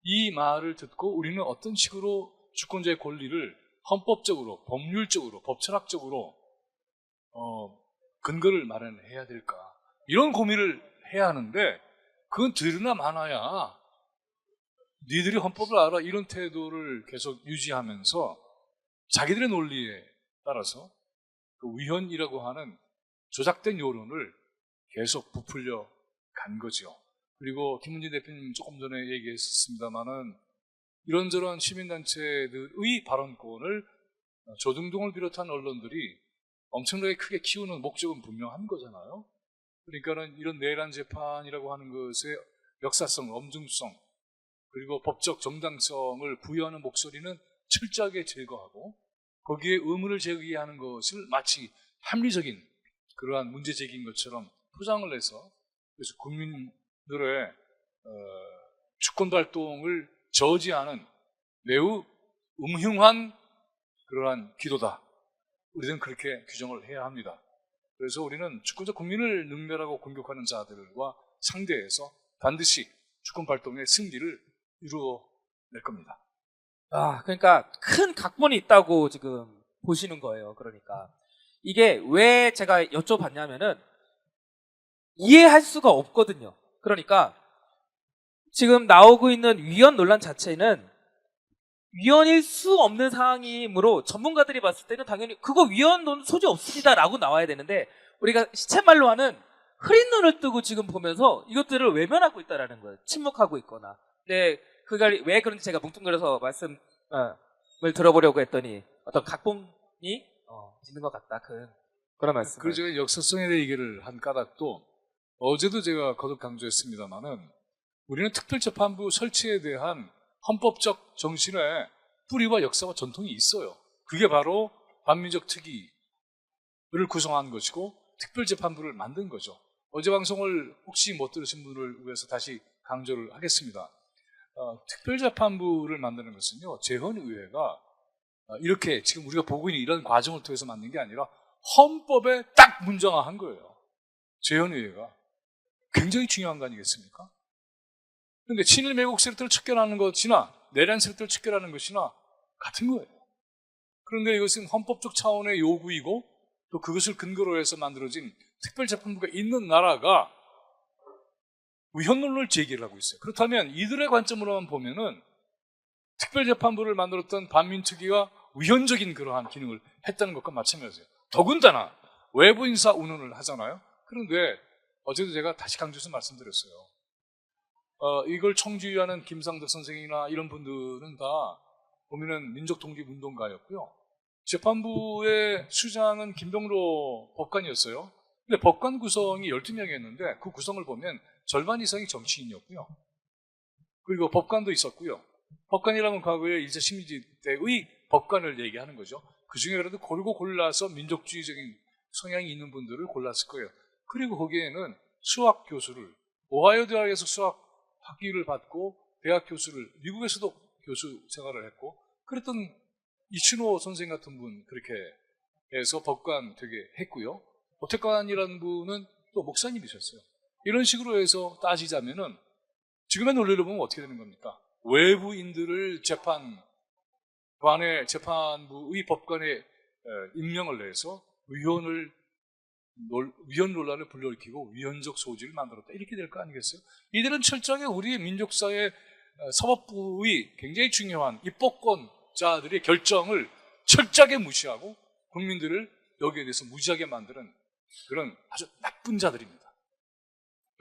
이 말을 듣고 우리는 어떤 식으로 주권자의 권리를 헌법적으로, 법률적으로, 법철학적으로 근거를 마련해야 될까? 이런 고민을 해야 하는데, 그건 들으나 마나야 니들이 헌법을 알아, 이런 태도를 계속 유지하면서 자기들의 논리에 따라서 그 위헌이라고 하는 조작된 여론을 계속 부풀려 간 거죠. 그리고 김문진 대표님 조금 전에 얘기했었습니다마는, 이런저런 시민단체들의 발언권을 조중동을 비롯한 언론들이 엄청나게 크게 키우는 목적은 분명한 거잖아요. 그러니까는 이런 내란 재판이라고 하는 것의 역사성, 엄중성, 그리고 법적 정당성을 부여하는 목소리는 철저하게 제거하고, 거기에 의문을 제기하는 것을 마치 합리적인 그러한 문제 제기인 것처럼 포장을 해서, 그래서 국민들의 주권 발동을 저지하는 매우 음흉한 그러한 기도다. 우리는 그렇게 규정을 해야 합니다. 그래서 우리는 주권자 국민을 능멸하고 공격하는 자들과 상대해서 반드시 주권 발동의 승리를 이루어 낼 겁니다. 아, 그러니까 큰 각본이 있다고 지금 보시는 거예요. 그러니까 이게 왜 제가 여쭤봤냐면은 이해할 수가 없거든요. 그러니까 지금 나오고 있는 위헌 논란 자체는 위헌일 수 없는 상황이므로 전문가들이 봤을 때는 당연히 그거 위헌 소지 없습니다라고 나와야 되는데 우리가 시쳇말로 하는 흐린 눈을 뜨고 지금 보면서 이것들을 외면하고 있다라는 거예요. 침묵하고 있거나. 근데 그걸 왜 그런지 제가 뭉뚱그려서 말씀을 들어보려고 했더니 어떤 각본이 있는 것 같다. 그런 말씀. 그리고 제가 역사성에 대해 얘기를 한 까닭도 어제도 제가 거듭 강조했습니다만은 우리는 특별재판부 설치에 대한 헌법적 정신의 뿌리와 역사와 전통이 있어요. 그게 바로 반민족 특위를 구성한 것이고 특별재판부를 만든 거죠. 어제 방송을 혹시 못 들으신 분을 위해서 다시 강조를 하겠습니다. 특별재판부를 만드는 것은요, 재헌의회가 이렇게 지금 우리가 보고 있는 이런 과정을 통해서 만든 게 아니라 헌법에 딱 문정화한 거예요. 재헌의회가. 굉장히 중요한 거 아니겠습니까? 그런데 친일 매국 세력들을 척결하는 것이나 내란 세력들을 척결하는 것이나 같은 거예요. 그런데 이것은 헌법적 차원의 요구이고 또 그것을 근거로 해서 만들어진 특별재판부가 있는 나라가 위헌론을 제기를 하고 있어요. 그렇다면 이들의 관점으로만 보면은 특별재판부를 만들었던 반민특위가 위헌적인 그러한 기능을 했다는 것과 마찬가지예요. 더군다나 외부 인사 운운을 하잖아요. 그런데 어제도 제가 다시 강조해서 말씀드렸어요. 이걸 청주의하는 김상덕 선생이나 이런 분들은 다 보면은 민족독립운동가였고요. 재판부의 수장은 김병로 법관이었어요. 근데 법관 구성이 12명이었는데 그 구성을 보면 절반 이상이 정치인이었고요. 그리고 법관도 있었고요. 법관이라면 과거에 일제 식민지 때의 법관을 얘기하는 거죠. 그 중에 그래도 고르고 골라서 민족주의적인 성향이 있는 분들을 골랐을 거예요. 그리고 거기에는 수학 교수를, 오하이오 대학에서 수학 학위를 받고 대학 교수를, 미국에서도 교수 생활을 했고 그랬던 이춘호 선생 같은 분 그렇게 해서 법관 되게 했고요. 오태관이라는 분은 또 목사님이셨어요. 이런 식으로 해서 따지자면은 지금의 논리를 보면 어떻게 되는 겁니까? 외부인들을 재판부의 법관에 임명을 해서 위헌 논란을 불러일으키고 위헌적 소지를 만들었다. 이렇게 될 거 아니겠어요? 이들은 철저하게 우리 민족사회 사법부의 굉장히 중요한 입법권자들의 결정을 철저하게 무시하고 국민들을 여기에 대해서 무지하게 만드는 그런 아주 나쁜 자들입니다.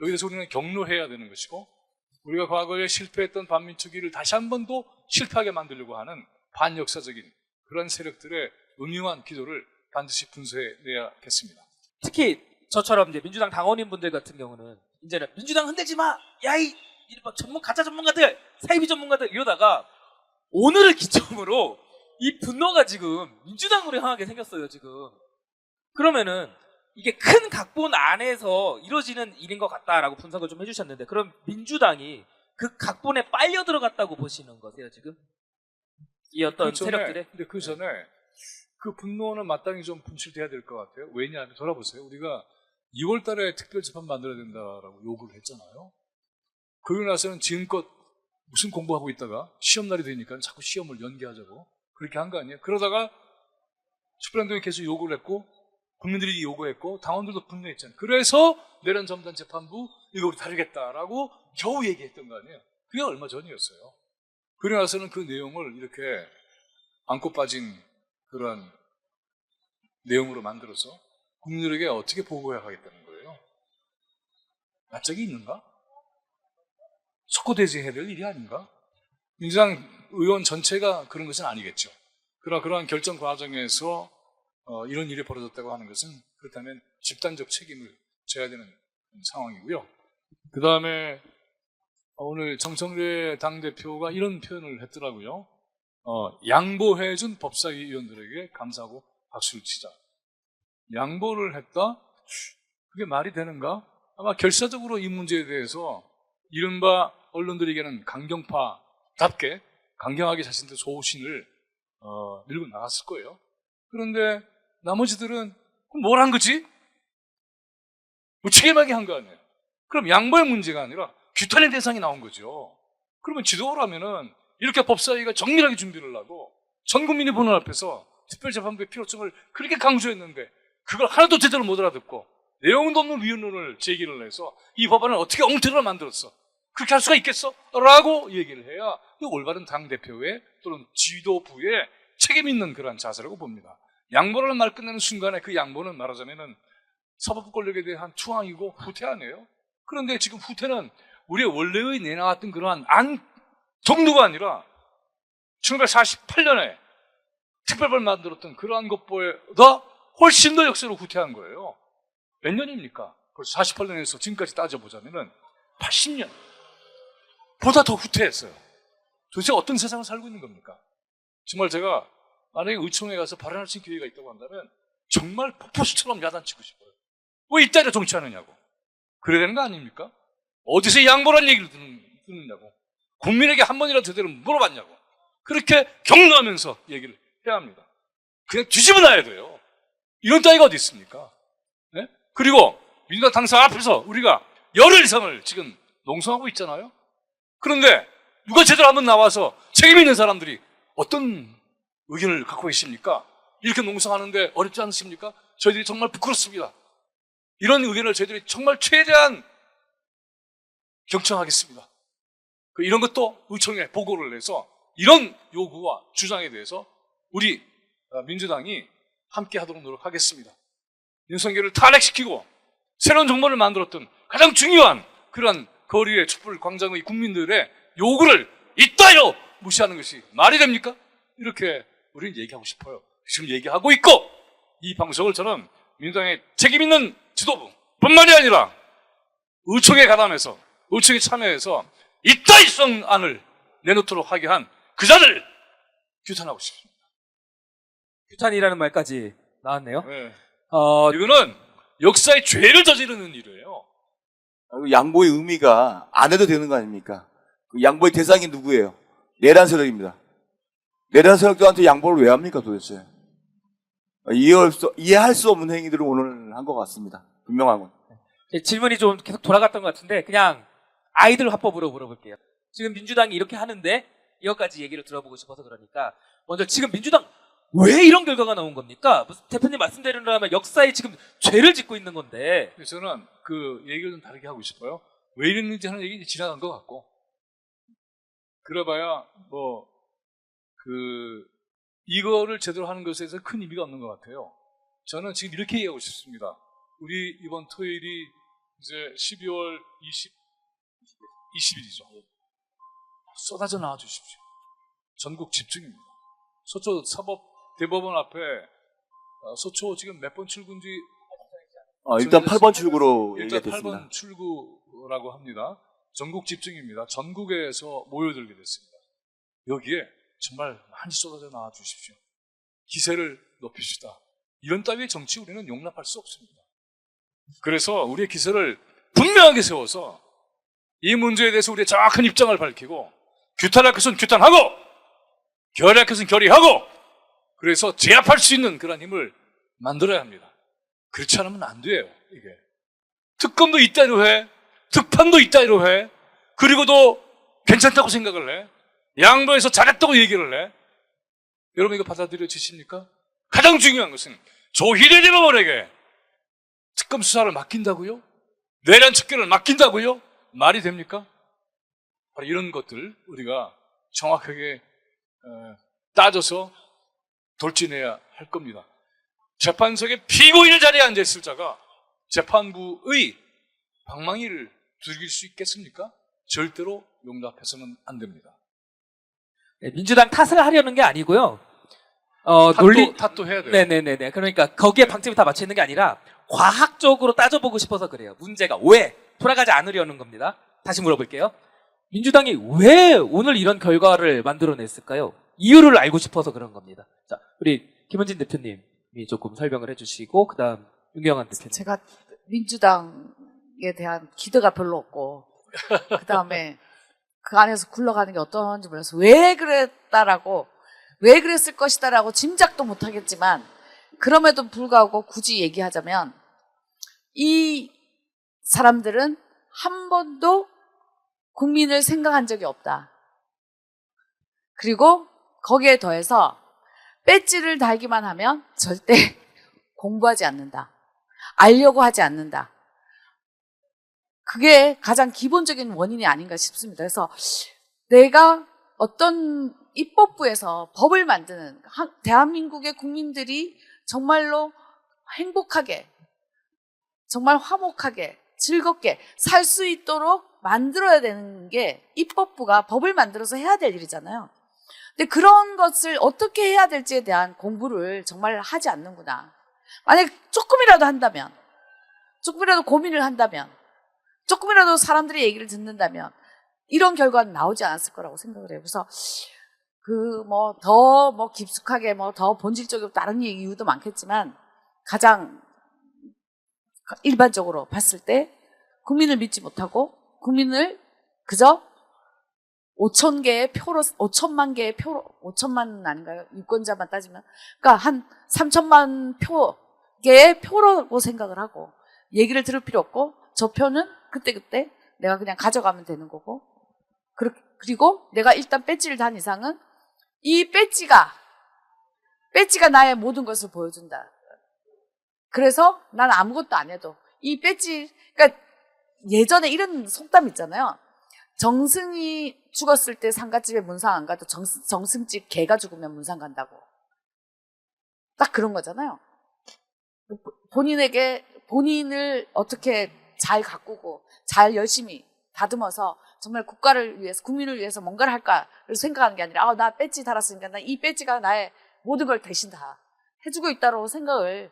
여기에 대해서 우리는 경로해야 되는 것이고 우리가 과거에 실패했던 반민특위를 다시 한 번 더 실패하게 만들려고 하는 반역사적인 그런 세력들의 음흉한 기도를 반드시 분쇄해내야겠습니다. 특히 저처럼 이제 민주당 당원인분들 같은 경우는 이제는 민주당 흔들지 마! 야, 이 가짜 전문가들! 사이비 전문가들! 이러다가 오늘을 기점으로 이 분노가 지금 민주당으로 향하게 생겼어요, 지금. 그러면은 이게 큰 각본 안에서 이루어지는 일인 것 같다라고 분석을 좀 해주셨는데 그럼 민주당이 그 각본에 빨려 들어갔다고 보시는 거세요, 지금? 이 어떤 세력들의? 근데 그 전에 그 분노는 마땅히 좀 분출돼야 될 것 같아요. 왜냐하면 돌아보세요. 우리가 2월 달에 특별재판 만들어야 된다라고 요구를 했잖아요. 그러고 나서는 지금껏 무슨 공부하고 있다가 시험날이 되니까 자꾸 시험을 연기하자고 그렇게 한 거 아니에요? 그러다가 촛불행동이 계속 요구를 했고 국민들이 요구했고 당원들도 분노했잖아요. 그래서 내란 전담 재판부 이거 우리 다루겠다라고 겨우 얘기했던 거 아니에요? 그게 얼마 전이었어요. 그러고 나서는 그 내용을 이렇게 안고 빠진 그런 내용으로 만들어서 국민들에게 어떻게 보고해야 하겠다는 거예요. 낯짝이 있는가? 속고대지해야 될 일이 아닌가? 민주당 의원 전체가 그런 것은 아니겠죠. 그러한 결정 과정에서 이런 일이 벌어졌다고 하는 것은 그렇다면 집단적 책임을 져야 되는 상황이고요. 그 다음에 오늘 정청래 당대표가 이런 표현을 했더라고요. 양보해준 법사위 의원들에게 감사하고 박수를 치자. 양보를 했다? 그게 말이 되는가? 아마 결사적으로 이 문제에 대해서 이른바 언론들에게는 강경파답게 강경하게 자신들 소신을 밀고 나갔을 거예요. 그런데 나머지들은 그럼 뭘 한 거지? 무책임하게 한 거 아니에요. 그럼 양보의 문제가 아니라 규탄의 대상이 나온 거죠. 그러면 지도부라면은 이렇게 법사위가 정밀하게 준비를 하고 전 국민이 보는 앞에서 특별재판부의 필요성을 그렇게 강조했는데 그걸 하나도 제대로 못 알아듣고 내용도 없는 위헌론을 제기를 해서 이 법안을 어떻게 엉터리로 만들었어? 그렇게 할 수가 있겠어? 라고 얘기를 해야 올바른 당대표의 또는 지도부의 책임 있는 그러한 자세라고 봅니다. 양보를 말 끝내는 순간에 그 양보는 말하자면은 사법부 권력에 대한 투항이고 후퇴 아니에요? 그런데 지금 후퇴는 우리의 원래의 내놔왔던 그러한 안 정도가 아니라 1948년에 특별법을 만들었던 그러한 것보다 훨씬 더 역사로 후퇴한 거예요. 몇 년입니까? 벌써 48년에서 지금까지 따져보자면은 80년. 보다 더 후퇴했어요. 도대체 어떤 세상을 살고 있는 겁니까? 정말 제가 만약에 의총에 가서 발언할 수 있는 기회가 있다고 한다면 정말 폭포수처럼 야단치고 싶어요. 왜 이따위로 정치하느냐고. 그래야 되는 거 아닙니까? 어디서 양보란 얘기를 듣느냐고. 국민에게 한 번이라도 제대로 물어봤냐고. 그렇게 격려하면서 얘기를 해야 합니다. 그냥 뒤집어 놔야 돼요. 이런 따위가 어디 있습니까? 네? 그리고 민주당 당사 앞에서 우리가 열흘 이상을 지금 농성하고 있잖아요. 그런데 누가 제대로 한번 나와서 책임 있는 사람들이 어떤 의견을 갖고 계십니까? 이렇게 농성하는데 어렵지 않습니까? 저희들이 정말 부끄럽습니다. 이런 의견을 저희들이 정말 최대한 경청하겠습니다. 이런 것도 의총에 보고를 해서 이런 요구와 주장에 대해서 우리 민주당이 함께 하도록 노력하겠습니다. 윤석열을 탄핵시키고 새로운 정권을 만들었던 가장 중요한 그런 거리의 촛불 광장의 국민들의 요구를 이따위로 무시하는 것이 말이 됩니까? 이렇게 우리는 얘기하고 싶어요. 지금 얘기하고 있고 이 방송을 저는 민주당의 책임 있는 지도부뿐만이 아니라 의총에 가담해서 의총에 참여해서 이따위성안을 내놓도록 하게 한 그 자를 규탄하고 싶습니다. 규탄이라는 말까지 나왔네요. 네. 이거는 역사의 죄를 저지르는 일이에요. 양보의 의미가 안 해도 되는 거 아닙니까? 그 양보의 대상이 누구예요? 내란 세력입니다. 내란 세력들한테 양보를 왜 합니까 도대체? 이해할 수 없는 행위들을 오늘 한 것 같습니다. 분명한 건. 질문이 좀 계속 돌아갔던 것 같은데 그냥 아이들 화법으로 물어볼게요. 지금 민주당이 이렇게 하는데 이것까지 얘기를 들어보고 싶어서 그러니까 먼저 지금 민주당 왜 이런 결과가 나온 겁니까? 무슨 대표님 말씀대로라면 역사에 지금 죄를 짓고 있는 건데. 저는 그 얘기를 좀 다르게 하고 싶어요. 왜 이랬는지 하는 얘기 지나간 것 같고 그래봐야 이거를 제대로 하는 것에 대해서 큰 의미가 없는 것 같아요. 저는 지금 이렇게 얘기하고 싶습니다. 우리 이번 토요일이 이제 12월 20일이죠. 쏟아져 나와 주십시오. 전국 집중입니다. 서초 사법 대법원 앞에 서초 지금 몇 번 출구인지 일단 8번 출구로 일단 얘기가 됐습니다. 8번 출구라고 합니다. 전국 집중입니다. 전국에서 모여들게 됐습니다. 여기에 정말 많이 쏟아져 나와 주십시오. 기세를 높입시다. 이런 따위의 정치 우리는 용납할 수 없습니다. 그래서 우리의 기세를 분명하게 세워서 이 문제에 대해서 우리의 정확한 입장을 밝히고 규탄할 것은 규탄하고 결의할 것은 결의하고 그래서 제압할 수 있는 그런 힘을 만들어야 합니다. 그렇지 않으면 안 돼요. 이게 특검도 이따위로 해, 특판도 이따위로 해, 그리고도 괜찮다고 생각을 해, 양보해서 잘했다고 얘기를 해. 여러분 이거 받아들여지십니까? 가장 중요한 것은 조희대 대법원에게 특검 수사를 맡긴다고요? 내란 척결을 맡긴다고요? 말이 됩니까? 바로 이런 것들 우리가 정확하게 따져서 돌진해야 할 겁니다. 재판석에 피고인의 자리에 앉아있을 자가 재판부의 방망이를 두들길 수 있겠습니까? 절대로 용납해서는 안 됩니다. 네, 민주당 탓을 하려는 게 아니고요. 탓도 해야 돼요. 네네네네. 그러니까 거기에 방점이 다 맞춰 있는 게 아니라 과학적으로 따져보고 싶어서 그래요. 문제가 왜 돌아가지 않으려는 겁니다. 다시 물어볼게요. 민주당이 왜 오늘 이런 결과를 만들어냈을까요? 이유를 알고 싶어서 그런 겁니다. 자, 우리 김원진 대표님이 조금 설명을 해주시고 그다음 윤경환 대표님. 제가 민주당에 대한 기대가 별로 없고 그 다음에 그 안에서 굴러가는 게 어떤지 몰라서 왜 그랬다라고 왜 그랬을 것이다라고 짐작도 못하겠지만 그럼에도 불구하고 굳이 얘기하자면 이 사람들은 한 번도 국민을 생각한 적이 없다. 그리고 거기에 더해서 배지를 달기만 하면 절대 공부하지 않는다. 알려고 하지 않는다. 그게 가장 기본적인 원인이 아닌가 싶습니다. 그래서 내가 어떤 입법부에서 법을 만드는 대한민국의 국민들이 정말로 행복하게, 정말 화목하게, 즐겁게 살 수 있도록 만들어야 되는 게 입법부가 법을 만들어서 해야 될 일이잖아요. 근데 그런 것을 어떻게 해야 될지에 대한 공부를 정말 하지 않는구나. 만약에 조금이라도 한다면, 조금이라도 고민을 한다면, 조금이라도 사람들의 얘기를 듣는다면 이런 결과는 나오지 않았을 거라고 생각을 해요. 그래서 더 깊숙하게 더 본질적으로 다른 이유도 많겠지만 가장 일반적으로 봤을 때 국민을 믿지 못하고 국민을 그저 5천만 개의 표로 5천만은 아닌가요? 유권자만 따지면 그러니까 한 3천만 개의 표라고 생각을 하고 얘기를 들을 필요 없고 저 표는 그때그때 내가 그냥 가져가면 되는 거고 그리고 내가 일단 배지를 단 이상은 이 배지가 나의 모든 것을 보여준다. 그래서 난 아무것도 안 해도 이 배지, 그러니까 예전에 이런 속담 있잖아요. 정승이 죽었을 때 상가집에 문상 안 가도 정승집 개가 죽으면 문상 간다고. 딱 그런 거잖아요. 본인을 어떻게 잘 가꾸고 잘 열심히 다듬어서 정말 국가를 위해서 국민을 위해서 뭔가를 할까를 생각하는 게 아니라 나 배지 달았으니까 나 이 배지가 나의 모든 걸 대신 다 해주고 있다고 생각을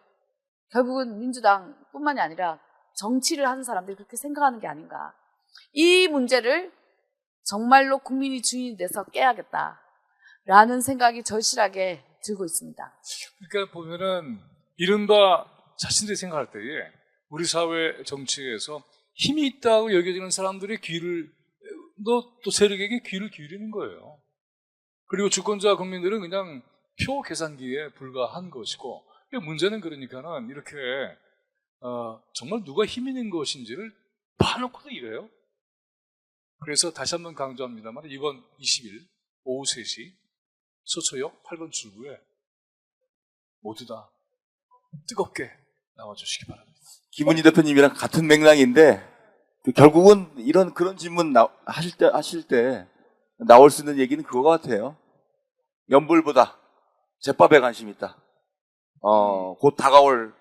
결국은 민주당뿐만이 아니라 정치를 하는 사람들이 그렇게 생각하는 게 아닌가. 이 문제를 정말로 국민이 주인이 돼서 깨야겠다라는 생각이 절실하게 들고 있습니다. 그러니까 보면은 이른바 자신들이 생각할 때에 우리 사회 정치에서 힘이 있다고 여겨지는 사람들의 또 세력에게 귀를 기울이는 거예요. 그리고 주권자 국민들은 그냥 표 계산기에 불과한 것이고, 문제는 그러니까는 이렇게 정말 누가 힘 있는 것인지를 봐놓고도 이래요. 그래서 다시 한번 강조합니다만 이번 20일 오후 3시 서초역 8번 출구에 모두 다 뜨겁게 나와주시기 바랍니다. 김은희 대표님이랑 같은 맥락인데 결국은 그런 질문 하실 때 나올 수 있는 얘기는 그거 같아요. 연불보다 제밥에 관심이 있다. 곧 다가올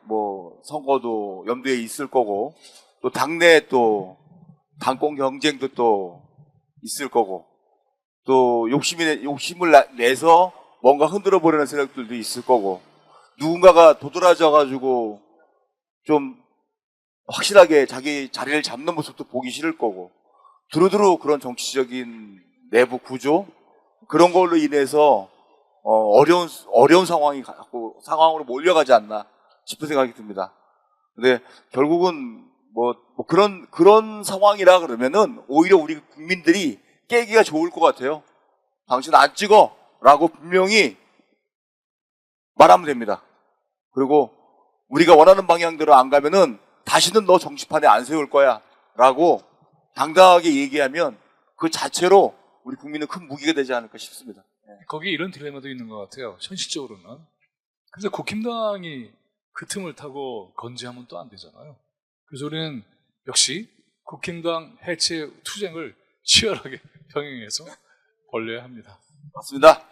선거도 염두에 있을 거고 또 당내 또 당권 경쟁도 또 있을 거고 또 욕심을 내서 뭔가 흔들어 보려는 세력들도 있을 거고 누군가가 도드라져 가지고 좀 확실하게 자기 자리를 잡는 모습도 보기 싫을 거고 두루두루 그런 정치적인 내부 구조 그런 걸로 인해서 어려운 상황으로 몰려가지 않나 싶은 생각이 듭니다. 근데 결국은 그런 상황이라 그러면은 오히려 우리 국민들이 깨기가 좋을 것 같아요. 당신 안 찍어! 라고 분명히 말하면 됩니다. 그리고 우리가 원하는 방향대로 안 가면은 다시는 너 정치판에 안 세울 거야. 라고 당당하게 얘기하면 그 자체로 우리 국민은 큰 무기가 되지 않을까 싶습니다. 거기에 이런 딜레마도 있는 것 같아요. 현실적으로는. 그래서 국힘당이 그 틈을 타고 건재하면 또 안 되잖아요. 그래서 우리는 역시 국힘당 해체 투쟁을 치열하게 병행해서 벌려야 합니다. 맞습니다.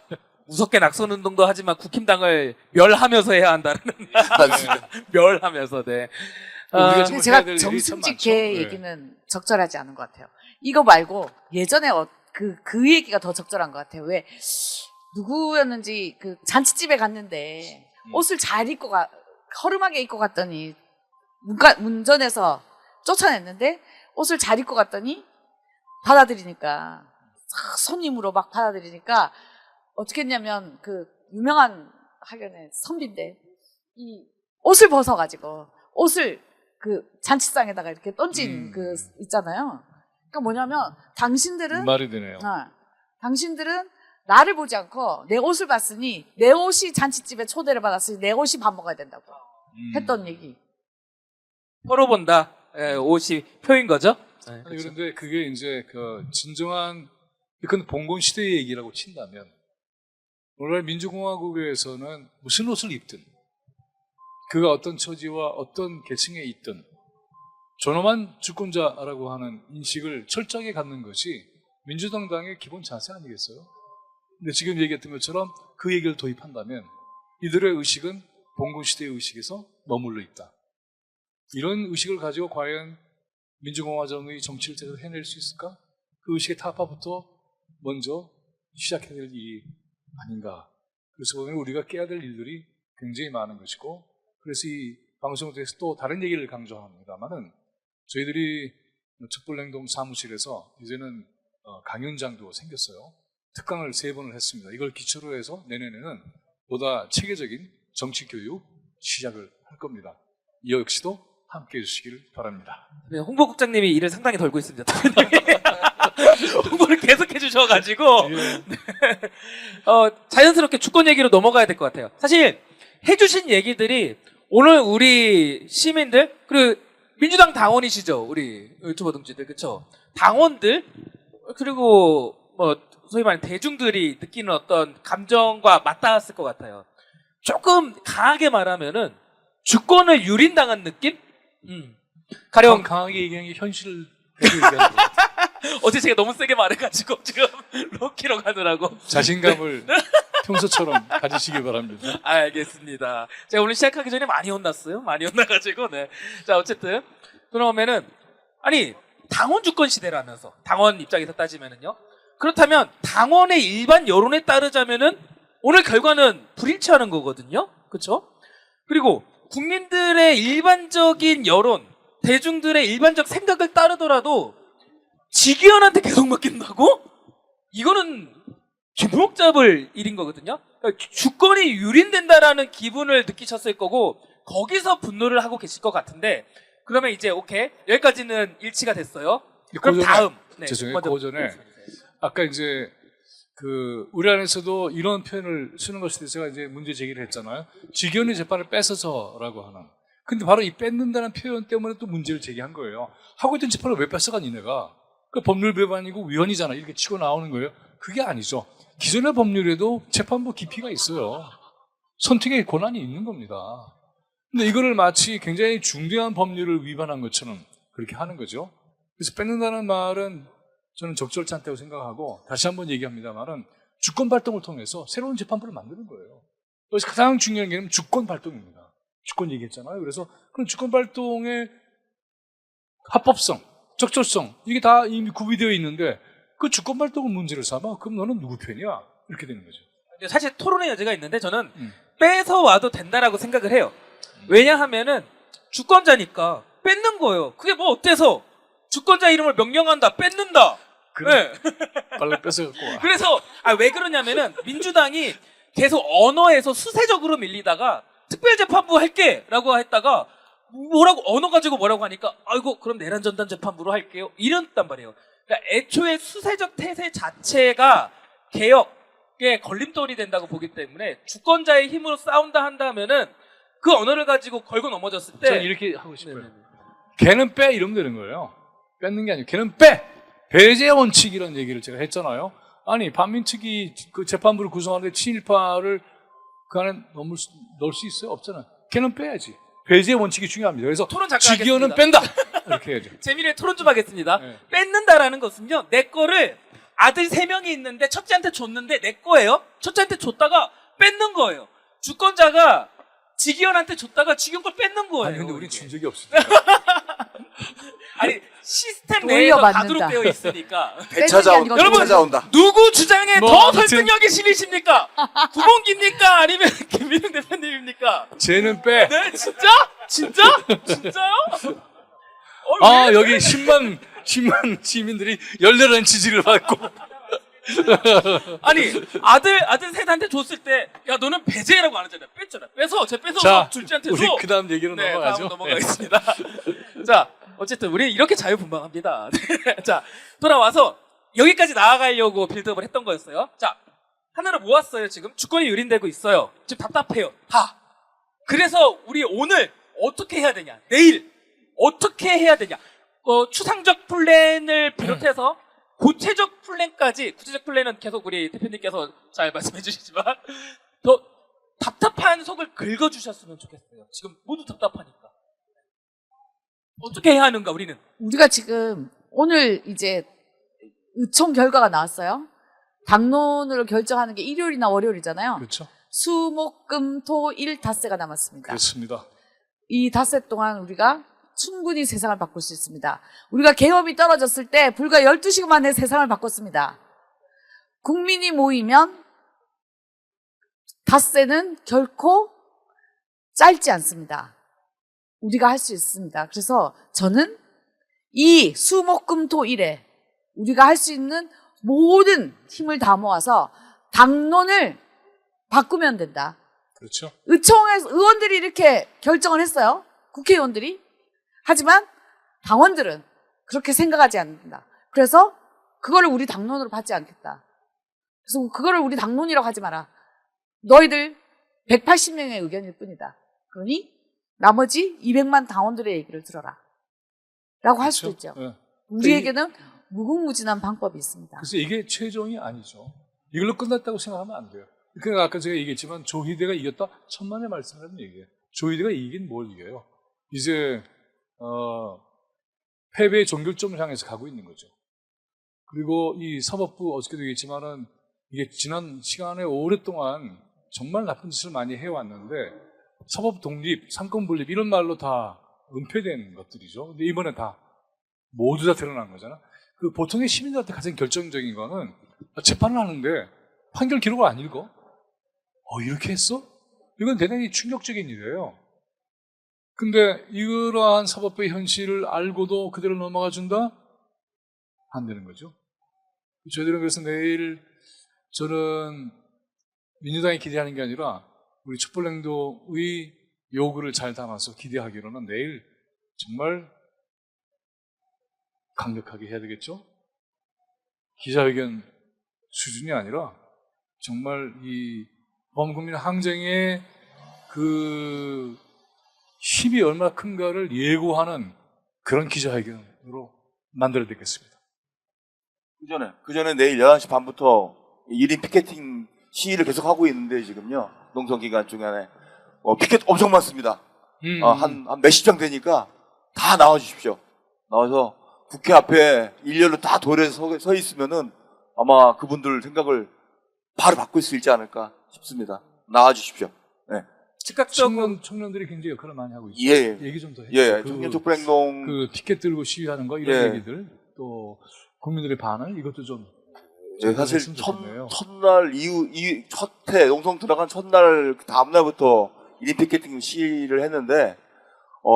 무섭게 낙선운동도 하지만 국힘당을 멸하면서 해야 한다는 맞습니다. 멸하면서 네. 우리가 근데 지금 해야 제가 될 일이 참 정승집 많죠. 개 네. 얘기는 적절하지 않은 것 같아요. 이거 말고 예전에 그 얘기가 더 적절한 것 같아요. 왜 누구였는지 그 잔치집에 갔는데 옷을 잘 입고 허름하게 입고 갔더니 문전에서 쫓아냈는데 옷을 잘 입고 갔더니 받아들이니까 손님으로 막 받아들이니까 어떻게 했냐면 그 유명한 학연의 선비인데 이 옷을 벗어가지고 옷을 그 잔치상에다가 이렇게 던진 그 있잖아요. 그러니까 뭐냐면 당신들은 말이 되네요. 당신들은 나를 보지 않고 내 옷을 봤으니 내 옷이 잔치집에 초대를 받았으니 내 옷이 밥 먹어야 된다고 했던 얘기. 표로 본다. 옷이 표인 거죠? 네, 아니, 그렇죠. 그런데 그게 이제 그 진정한 그건 봉건 시대의 얘기라고 친다면 오늘날 민주공화국에서는 무슨 옷을 입든 그가 어떤 처지와 어떤 계층에 있든 존엄한 주권자라고 하는 인식을 철저하게 갖는 것이 민주당의 기본 자세 아니겠어요? 근데 지금 얘기했던 것처럼 그 얘기를 도입한다면 이들의 의식은 봉건시대의 의식에서 머물러 있다. 이런 의식을 가지고 과연 민주공화정의 정치를 제대로 해낼 수 있을까? 그 의식의 타파부터 먼저 시작해야 될 일이 아닌가. 그래서 보면 우리가 깨야 될 일들이 굉장히 많은 것이고, 그래서 이 방송을 통해서 또 다른 얘기를 강조합니다만은 저희들이 촛불행동 사무실에서 이제는 강연장도 생겼어요. 특강을 3번을 했습니다. 이걸 기초로 해서 내년에는 보다 체계적인 정치교육 시작을 할 겁니다. 이 역시도 함께해 주시기를 바랍니다. 네, 홍보국장님이 일을 상당히 덜고 있습니다. 홍보를 계속 해주셔가지고 예. 자연스럽게 주권 얘기로 넘어가야 될 것 같아요. 사실 해주신 얘기들이 오늘 우리 시민들 그리고 민주당 당원이시죠, 우리 유튜버 동지들, 그렇죠? 당원들 그리고 뭐 소위 말하는 대중들이 느끼는 어떤 감정과 맞닿았을 것 같아요. 조금 강하게 말하면은 주권을 유린당한 느낌? 가령 강하게 얘기하는 게 현실을 얘기하는 거예요. 어제 제가 너무 세게 말해가지고 지금 로키로 가느라고. 자신감을 평소처럼 가지시기 바랍니다. 알겠습니다. 제가 오늘 시작하기 전에 많이 혼났어요. 많이 혼나가지고. 네. 자, 어쨌든 그러면은 아니 당원 주권 시대라면서 당원 입장에서 따지면은요. 그렇다면 당원의 일반 여론에 따르자면은 오늘 결과는 불일치하는 거거든요. 그렇죠? 그리고 국민들의 일반적인 여론, 대중들의 일반적 생각을 따르더라도 지기현한테 계속 맡긴다고? 이거는 주먹 잡을 일인 거거든요. 그러니까 주권이 유린된다라는 기분을 느끼셨을 거고 거기서 분노를 하고 계실 것 같은데 그러면 이제 오케이 여기까지는 일치가 됐어요. 그럼 다음. 네, 죄송해요. 그 전에 아까 이제 우리 안에서도 이런 표현을 쓰는 것에 대해서 제가 이제 문제 제기를 했잖아요. 지기현의 재판을 뺏어서라고 하는. 근데 바로 이 뺏는다는 표현 때문에 또 문제를 제기한 거예요. 하고 있던 재판을 왜 뺏어가 니네가? 그 법률 위반이고 위헌이잖아. 이렇게 치고 나오는 거예요. 그게 아니죠. 기존의 법률에도 재판부 기피가 있어요. 선택의 권한이 있는 겁니다. 근데 이거를 마치 굉장히 중대한 법률을 위반한 것처럼 그렇게 하는 거죠. 그래서 뺏는다는 말은 저는 적절치 않다고 생각하고 다시 한번 얘기합니다만은 주권 발동을 통해서 새로운 재판부를 만드는 거예요. 그래서 가장 중요한 게 주권 발동입니다. 주권 얘기했잖아요. 그래서 그런 주권 발동의 합법성, 적절성 이게 다 이미 구비되어 있는데 그 주권 발동을 문제를 삼아 그럼 너는 누구 편이야? 이렇게 되는 거죠. 사실 토론의 여지가 있는데 저는 뺏어 와도 된다라고 생각을 해요. 왜냐하면은 주권자니까 뺏는 거예요. 그게 뭐 어때서 주권자 이름을 명령한다, 뺏는다. 그래. 네. 빨리 뺏어갖고 와. 그래서 왜 그러냐면은 민주당이 계속 언어에서 수세적으로 밀리다가 특별재판부 할게라고 했다가 뭐라고 언어 가지고 뭐라고 하니까 아이고 그럼 내란 전단 재판부로 할게요 이랬단 말이에요. 그러니까 애초에 수세적 태세 자체가 개혁의 걸림돌이 된다고 보기 때문에 주권자의 힘으로 싸운다 한다면은 그 언어를 가지고 걸고 넘어졌을 때 저는 이렇게 하고 싶어요. 네네네. 걔는 빼 이러면 되는 거예요. 뺏는 게 아니고 걔는 빼. 배제 원칙이라는 얘기를 제가 했잖아요. 아니 반민특위 그 재판부를 구성하는데 친일파를 그 안에 넣을 수 있어요? 없잖아요. 걔는 빼야지. 배제 원칙이 중요합니다. 그래서 토론 잠깐 지기현은 하겠습니다. 뺀다. 이렇게 해야죠. 재미를 토론 좀 하겠습니다. 네. 뺏는다라는 것은요, 내 거를 아들 3명이 있는데 첫째한테 줬는데 내 거예요. 첫째한테 줬다가 뺏는 거예요. 주권자가 지기현한테 줬다가 지기현 걸 뺏는 거예요. 아니 근데 우린 이게. 준 적이 없으니까. 아니 시스템 내에서 돌려받는다. 가도록 되어 있으니까. 되찾아온다. 여러분, 되찾아온다. 누구 주장에 뭐, 더 아무튼. 설득력이 실리십니까? 구봉기입니까? 아니면 김민영 대표님입니까? 쟤는 빼. 네, 진짜? 진짜? 진짜요? 아 여기 10만 시민들이 열렬한 지지를 받고. 아니 아들 셋한테 줬을 때 야 너는 배제라고 안 하잖아. 뺐잖아. 뺏어서 자, 둘째한테 우리 줘. 그 다음 얘기로 네, 넘어가죠. 다음 넘어가겠습니다. 자, 어쨌든 우리 이렇게 자유분방합니다. 자, 돌아와서 여기까지 나아가려고 빌드업을 했던 거였어요. 자, 하나를 모았어요. 지금 주권이 유린되고 있어요. 지금 답답해요. 다. 그래서 우리 오늘 어떻게 해야 되냐? 내일 어떻게 해야 되냐? 추상적 플랜을 비롯해서 구체적 플랜까지 구체적 플랜은 계속 우리 대표님께서 잘 말씀해 주시지만 더 답답한 속을 긁어주셨으면 좋겠어요. 지금 모두 답답하니까. 어떻게 해야 하는가 우리는. 우리가 지금 오늘 이제 의총 결과가 나왔어요. 당론을 결정하는 게 일요일이나 월요일이잖아요. 그렇죠. 수, 목, 금, 토, 일 닷새가 남았습니다. 그렇습니다. 이 닷새 동안 우리가 충분히 세상을 바꿀 수 있습니다. 우리가 계엄이 떨어졌을 때 불과 12시간 만에 세상을 바꿨습니다. 국민이 모이면 닷새는 결코 짧지 않습니다. 우리가 할 수 있습니다. 그래서 저는 이 수, 목, 금, 토, 일에 우리가 할 수 있는 모든 힘을 다 모아서 당론을 바꾸면 된다. 그렇죠. 의총에서 의원들이 이렇게 결정을 했어요. 국회의원들이. 하지만 당원들은 그렇게 생각하지 않는다. 그래서 그거를 우리 당론으로 받지 않겠다. 그래서 그거를 우리 당론이라고 하지 마라. 너희들 180명의 의견일 뿐이다. 그러니 나머지 200만 당원들의 얘기를 들어라. 라고 할 수도 있죠. 네. 우리에게는 무궁무진한 방법이 있습니다. 그래서 이게 최종이 아니죠. 이걸로 끝났다고 생각하면 안 돼요. 그러니까 아까 제가 얘기했지만 조희대가 이겼다 천만의 말씀이라는 얘기예요. 조희대가 이긴 뭘 이겨요? 이제 패배의 종결점을 향해서 가고 있는 거죠. 그리고 이 사법부 어저께도 얘기했지만은 이게 지난 시간에 오랫동안 정말 나쁜 짓을 많이 해왔는데 사법 독립, 삼권 분립 이런 말로 다 은폐된 것들이죠. 근데 이번에 다 모두 다 드러난 거잖아. 그 보통의 시민들한테 가장 결정적인 거는 재판을 하는데 판결 기록을 안 읽어? 이렇게 했어? 이건 대단히 충격적인 일이에요. 근데 이러한 사법부의 현실을 알고도 그대로 넘어가 준다? 안 되는 거죠. 저희들은 그래서 내일 저는 민주당이 기대하는 게 아니라 우리 촛불행동의 요구를 잘 담아서 기대하기로는 내일 정말 강력하게 해야 되겠죠? 기자회견 수준이 아니라 정말 이 범국민 항쟁의 그 힘이 얼마나 큰가를 예고하는 그런 기자회견으로 만들어야 되겠습니다. 그 전에 내일 11시 반부터 1인 피켓팅 시위를 계속하고 있는데 지금요. 농성 기간 중간에 피켓 엄청 많습니다. 한 몇십 장 되니까 다 나와주십시오. 나와서 국회 앞에 일렬로 다 도래서 서 있으면은 아마 그분들 생각을 바로 바꿀 수 있지 않을까 싶습니다. 나와주십시오. 네. 즉각적으로 청년들이 굉장히 역할을 많이 하고 있어요. 예. 얘기 좀 더 해요. 예. 청년 촛불행동 그 피켓 들고 시위하는 거 이런 예. 얘기들 또 국민들의 반응 이것도 좀 예, 사실 했으면 좋겠네요. 첫날 첫해 농성 들어간 첫날 그 다음 날부터 1인 피켓팅 시위를 했는데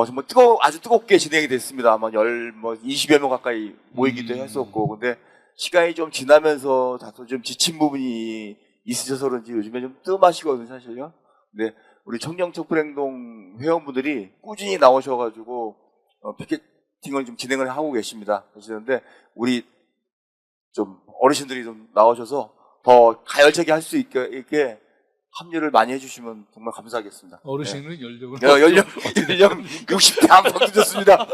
정말 아주 뜨겁게 진행이 됐습니다. 아마 20여 명 가까이 모이기도 했었고 근데 시간이 좀 지나면서 다소 좀 지친 부분이 있으셔서 그런지 요즘에 좀 뜸하시거든요, 사실요. 근데 우리 청년 촛불행동 회원분들이 꾸준히 나오셔가지고 피켓팅을 좀 진행을 하고 계시는데 우리 좀 어르신들이 좀 나오셔서 더 가열차게 할 수 있게 합류를 많이 해주시면 정말 감사하겠습니다. 어르신은 연령은 연령 60대 안 바뀌었습니다.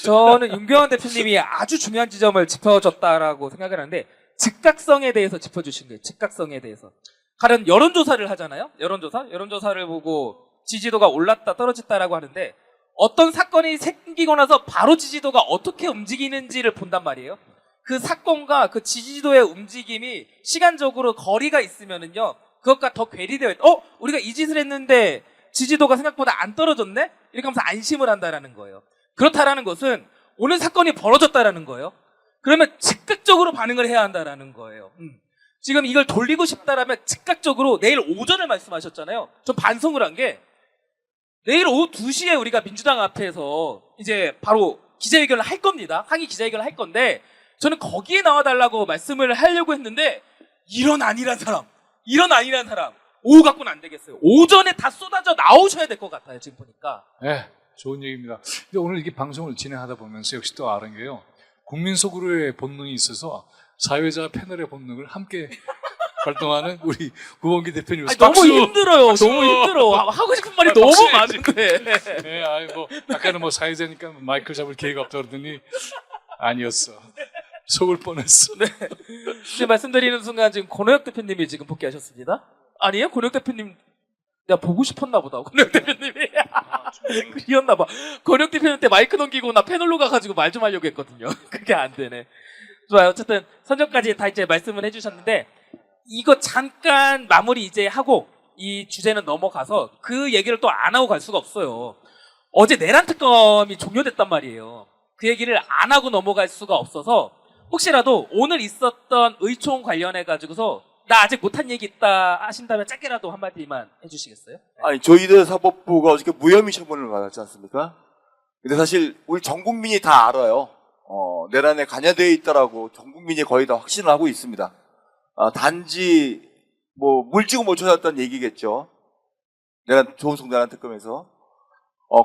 저는 윤경원 대표님이 아주 중요한 지점을 짚어줬다라고 생각을 하는데 즉각성에 대해서 짚어주신 거예요. 즉각성에 대해서. 가령 여론조사를 하잖아요. 여론조사를 보고 지지도가 올랐다 떨어졌다라고 하는데 어떤 사건이 생기고 나서 바로 지지도가 어떻게 움직이는지를 본단 말이에요. 그 사건과 그 지지도의 움직임이 시간적으로 거리가 있으면은요, 그것과 더 괴리되어 우리가 이 짓을 했는데 지지도가 생각보다 안 떨어졌네? 이렇게 하면서 안심을 한다라는 거예요. 그렇다라는 것은 오늘 사건이 벌어졌다라는 거예요. 그러면 즉각적으로 반응을 해야 한다라는 거예요. 지금 이걸 돌리고 싶다라면 즉각적으로 내일 오전을 말씀하셨잖아요. 전 반성을 한 게 내일 오후 2시에 우리가 민주당 앞에서 이제 바로 기자회견을 할 겁니다. 항의 기자회견을 할 건데 저는 거기에 나와달라고 말씀을 하려고 했는데 이런 아니란 사람 오후 갖고는 안 되겠어요. 오전에 다 쏟아져 나오셔야 될 것 같아요. 지금 보니까. 네, 좋은 얘기입니다. 근데 오늘 이렇게 방송을 진행하다 보면서 역시 또 아는 게요. 국민 속으로의 본능이 있어서 사회자 패널의 본능을 함께 활동하는 우리 구원기 대표님. 너무 힘들어요. 너무 힘들어. 하고 싶은 말이 너무 많은데. 네, 아까는 사회자니까 마이크를 잡을 기회가 없다 그러더니 아니었어. 속을 뻔했어. 지금 말씀드리는 순간 지금 권호혁 대표님이 지금 복귀하셨습니다. 아니에요? 권호혁 대표님 내가 보고 싶었나 보다. 권호혁 대표님이 그리웠나 봐. 권호혁 대표님 때 마이크 넘기고 나 패널로 가가지고 말 좀 하려고 했거든요. 그게 안 되네. 좋아요. 어쨌든 선정까지 다 이제 말씀을 해주셨는데 이거 잠깐 마무리 이제 하고 이 주제는 넘어가서 그 얘기를 또 안 하고 갈 수가 없어요. 어제 내란 특검이 종료됐단 말이에요. 그 얘기를 안 하고 넘어갈 수가 없어서 혹시라도 오늘 있었던 의총 관련해 가지고서 나 아직 못한 얘기 있다 하신다면 짧게라도 한마디만 해주시겠어요? 아니, 저희들 사법부가 어저께 무혐의 처분을 받았지 않습니까? 근데 사실 우리 전 국민이 다 알아요. 내란에 관여되어 있다라고 전 국민이 거의 다 확신을 하고 있습니다. 단지 뭐 물증을 못 찾았다는 얘기겠죠. 조은석 내란 특검에서.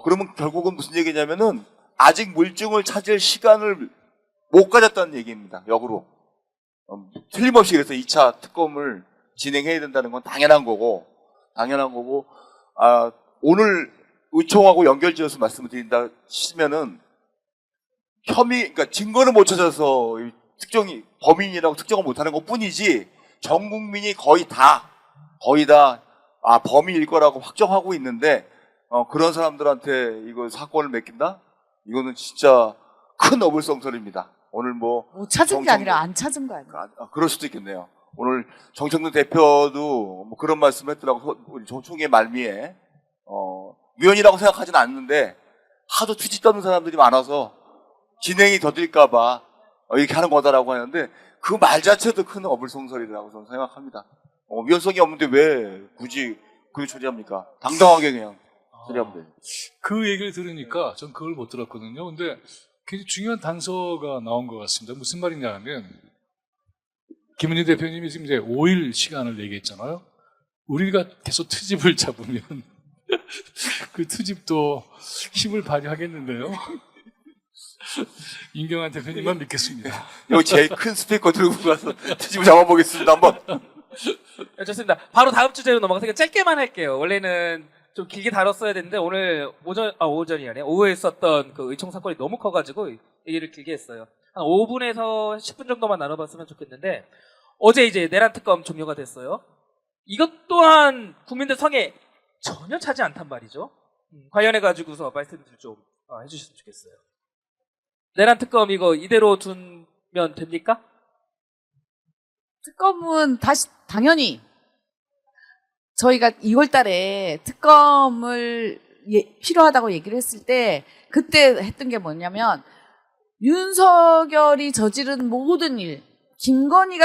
그러면 결국은 무슨 얘기냐면은 아직 물증을 찾을 시간을 못 가졌다는 얘기입니다. 역으로. 틀림없이 그래서 2차 특검을 진행해야 된다는 건 당연한 거고, 오늘 의총하고 연결지어서 말씀을 드린다 치면은 그러니까 증거를 못 찾아서 범인이라고 특정을 못하는 것 뿐이지 전 국민이 거의 다 범인일 거라고 확정하고 있는데 그런 사람들한테 이거 사건을 맡긴다? 이거는 진짜 큰 어불성설입니다. 오늘 뭐 찾은 게 아니라 안 찾은 거 아니에요? 그럴 수도 있겠네요. 오늘 정청래 대표도 뭐 그런 말씀을 했더라고. 우리 총회 말미에 위헌이라고 생각하진 않는데 하도 투지 떠는 사람들이 많아서 진행이 더딜까봐 이렇게 하는 거다라고 하는데 그 말 자체도 큰 어불성설이라고 저는 생각합니다. 위헌성이 없는데 왜 굳이 그걸 처리합니까? 당당하게 그냥 처리하면 돼요. 그 얘기를 들으니까 전 그걸 못 들었거든요. 근데 굉장히 중요한 단서가 나온 것 같습니다. 무슨 말이냐 하면 김은희 대표님이 지금 이제 5일 시간을 얘기했잖아요. 우리가 계속 트집을 잡으면 그 트집도 힘을 발휘하겠는데요. 임경환 대표님만 믿겠습니다. 여기 제일 큰 스피커 들고 가서 트집을 잡아보겠습니다. 한번. 좋습니다. 바로 다음 주제로 넘어가서 짧게만 할게요. 원래는 좀 길게 다뤘어야 되는데 오늘 오전이 아니에요. 오후에 있었던 그 의총 사건이 너무 커가지고 얘기를 길게 했어요. 한 5분에서 10분 정도만 나눠봤으면 좋겠는데 어제 이제 내란 특검 종료가 됐어요. 이것 또한 국민들 성에 전혀 차지 않단 말이죠. 관련해가지고서 말씀을 좀 해주셨으면 좋겠어요. 내란 특검 이거 이대로 두면 됩니까? 특검은 당연히 저희가 2월 달에 특검을 필요하다고 얘기를 했을 때 그때 했던 게 뭐냐면 윤석열이 저지른 모든 일, 김건희,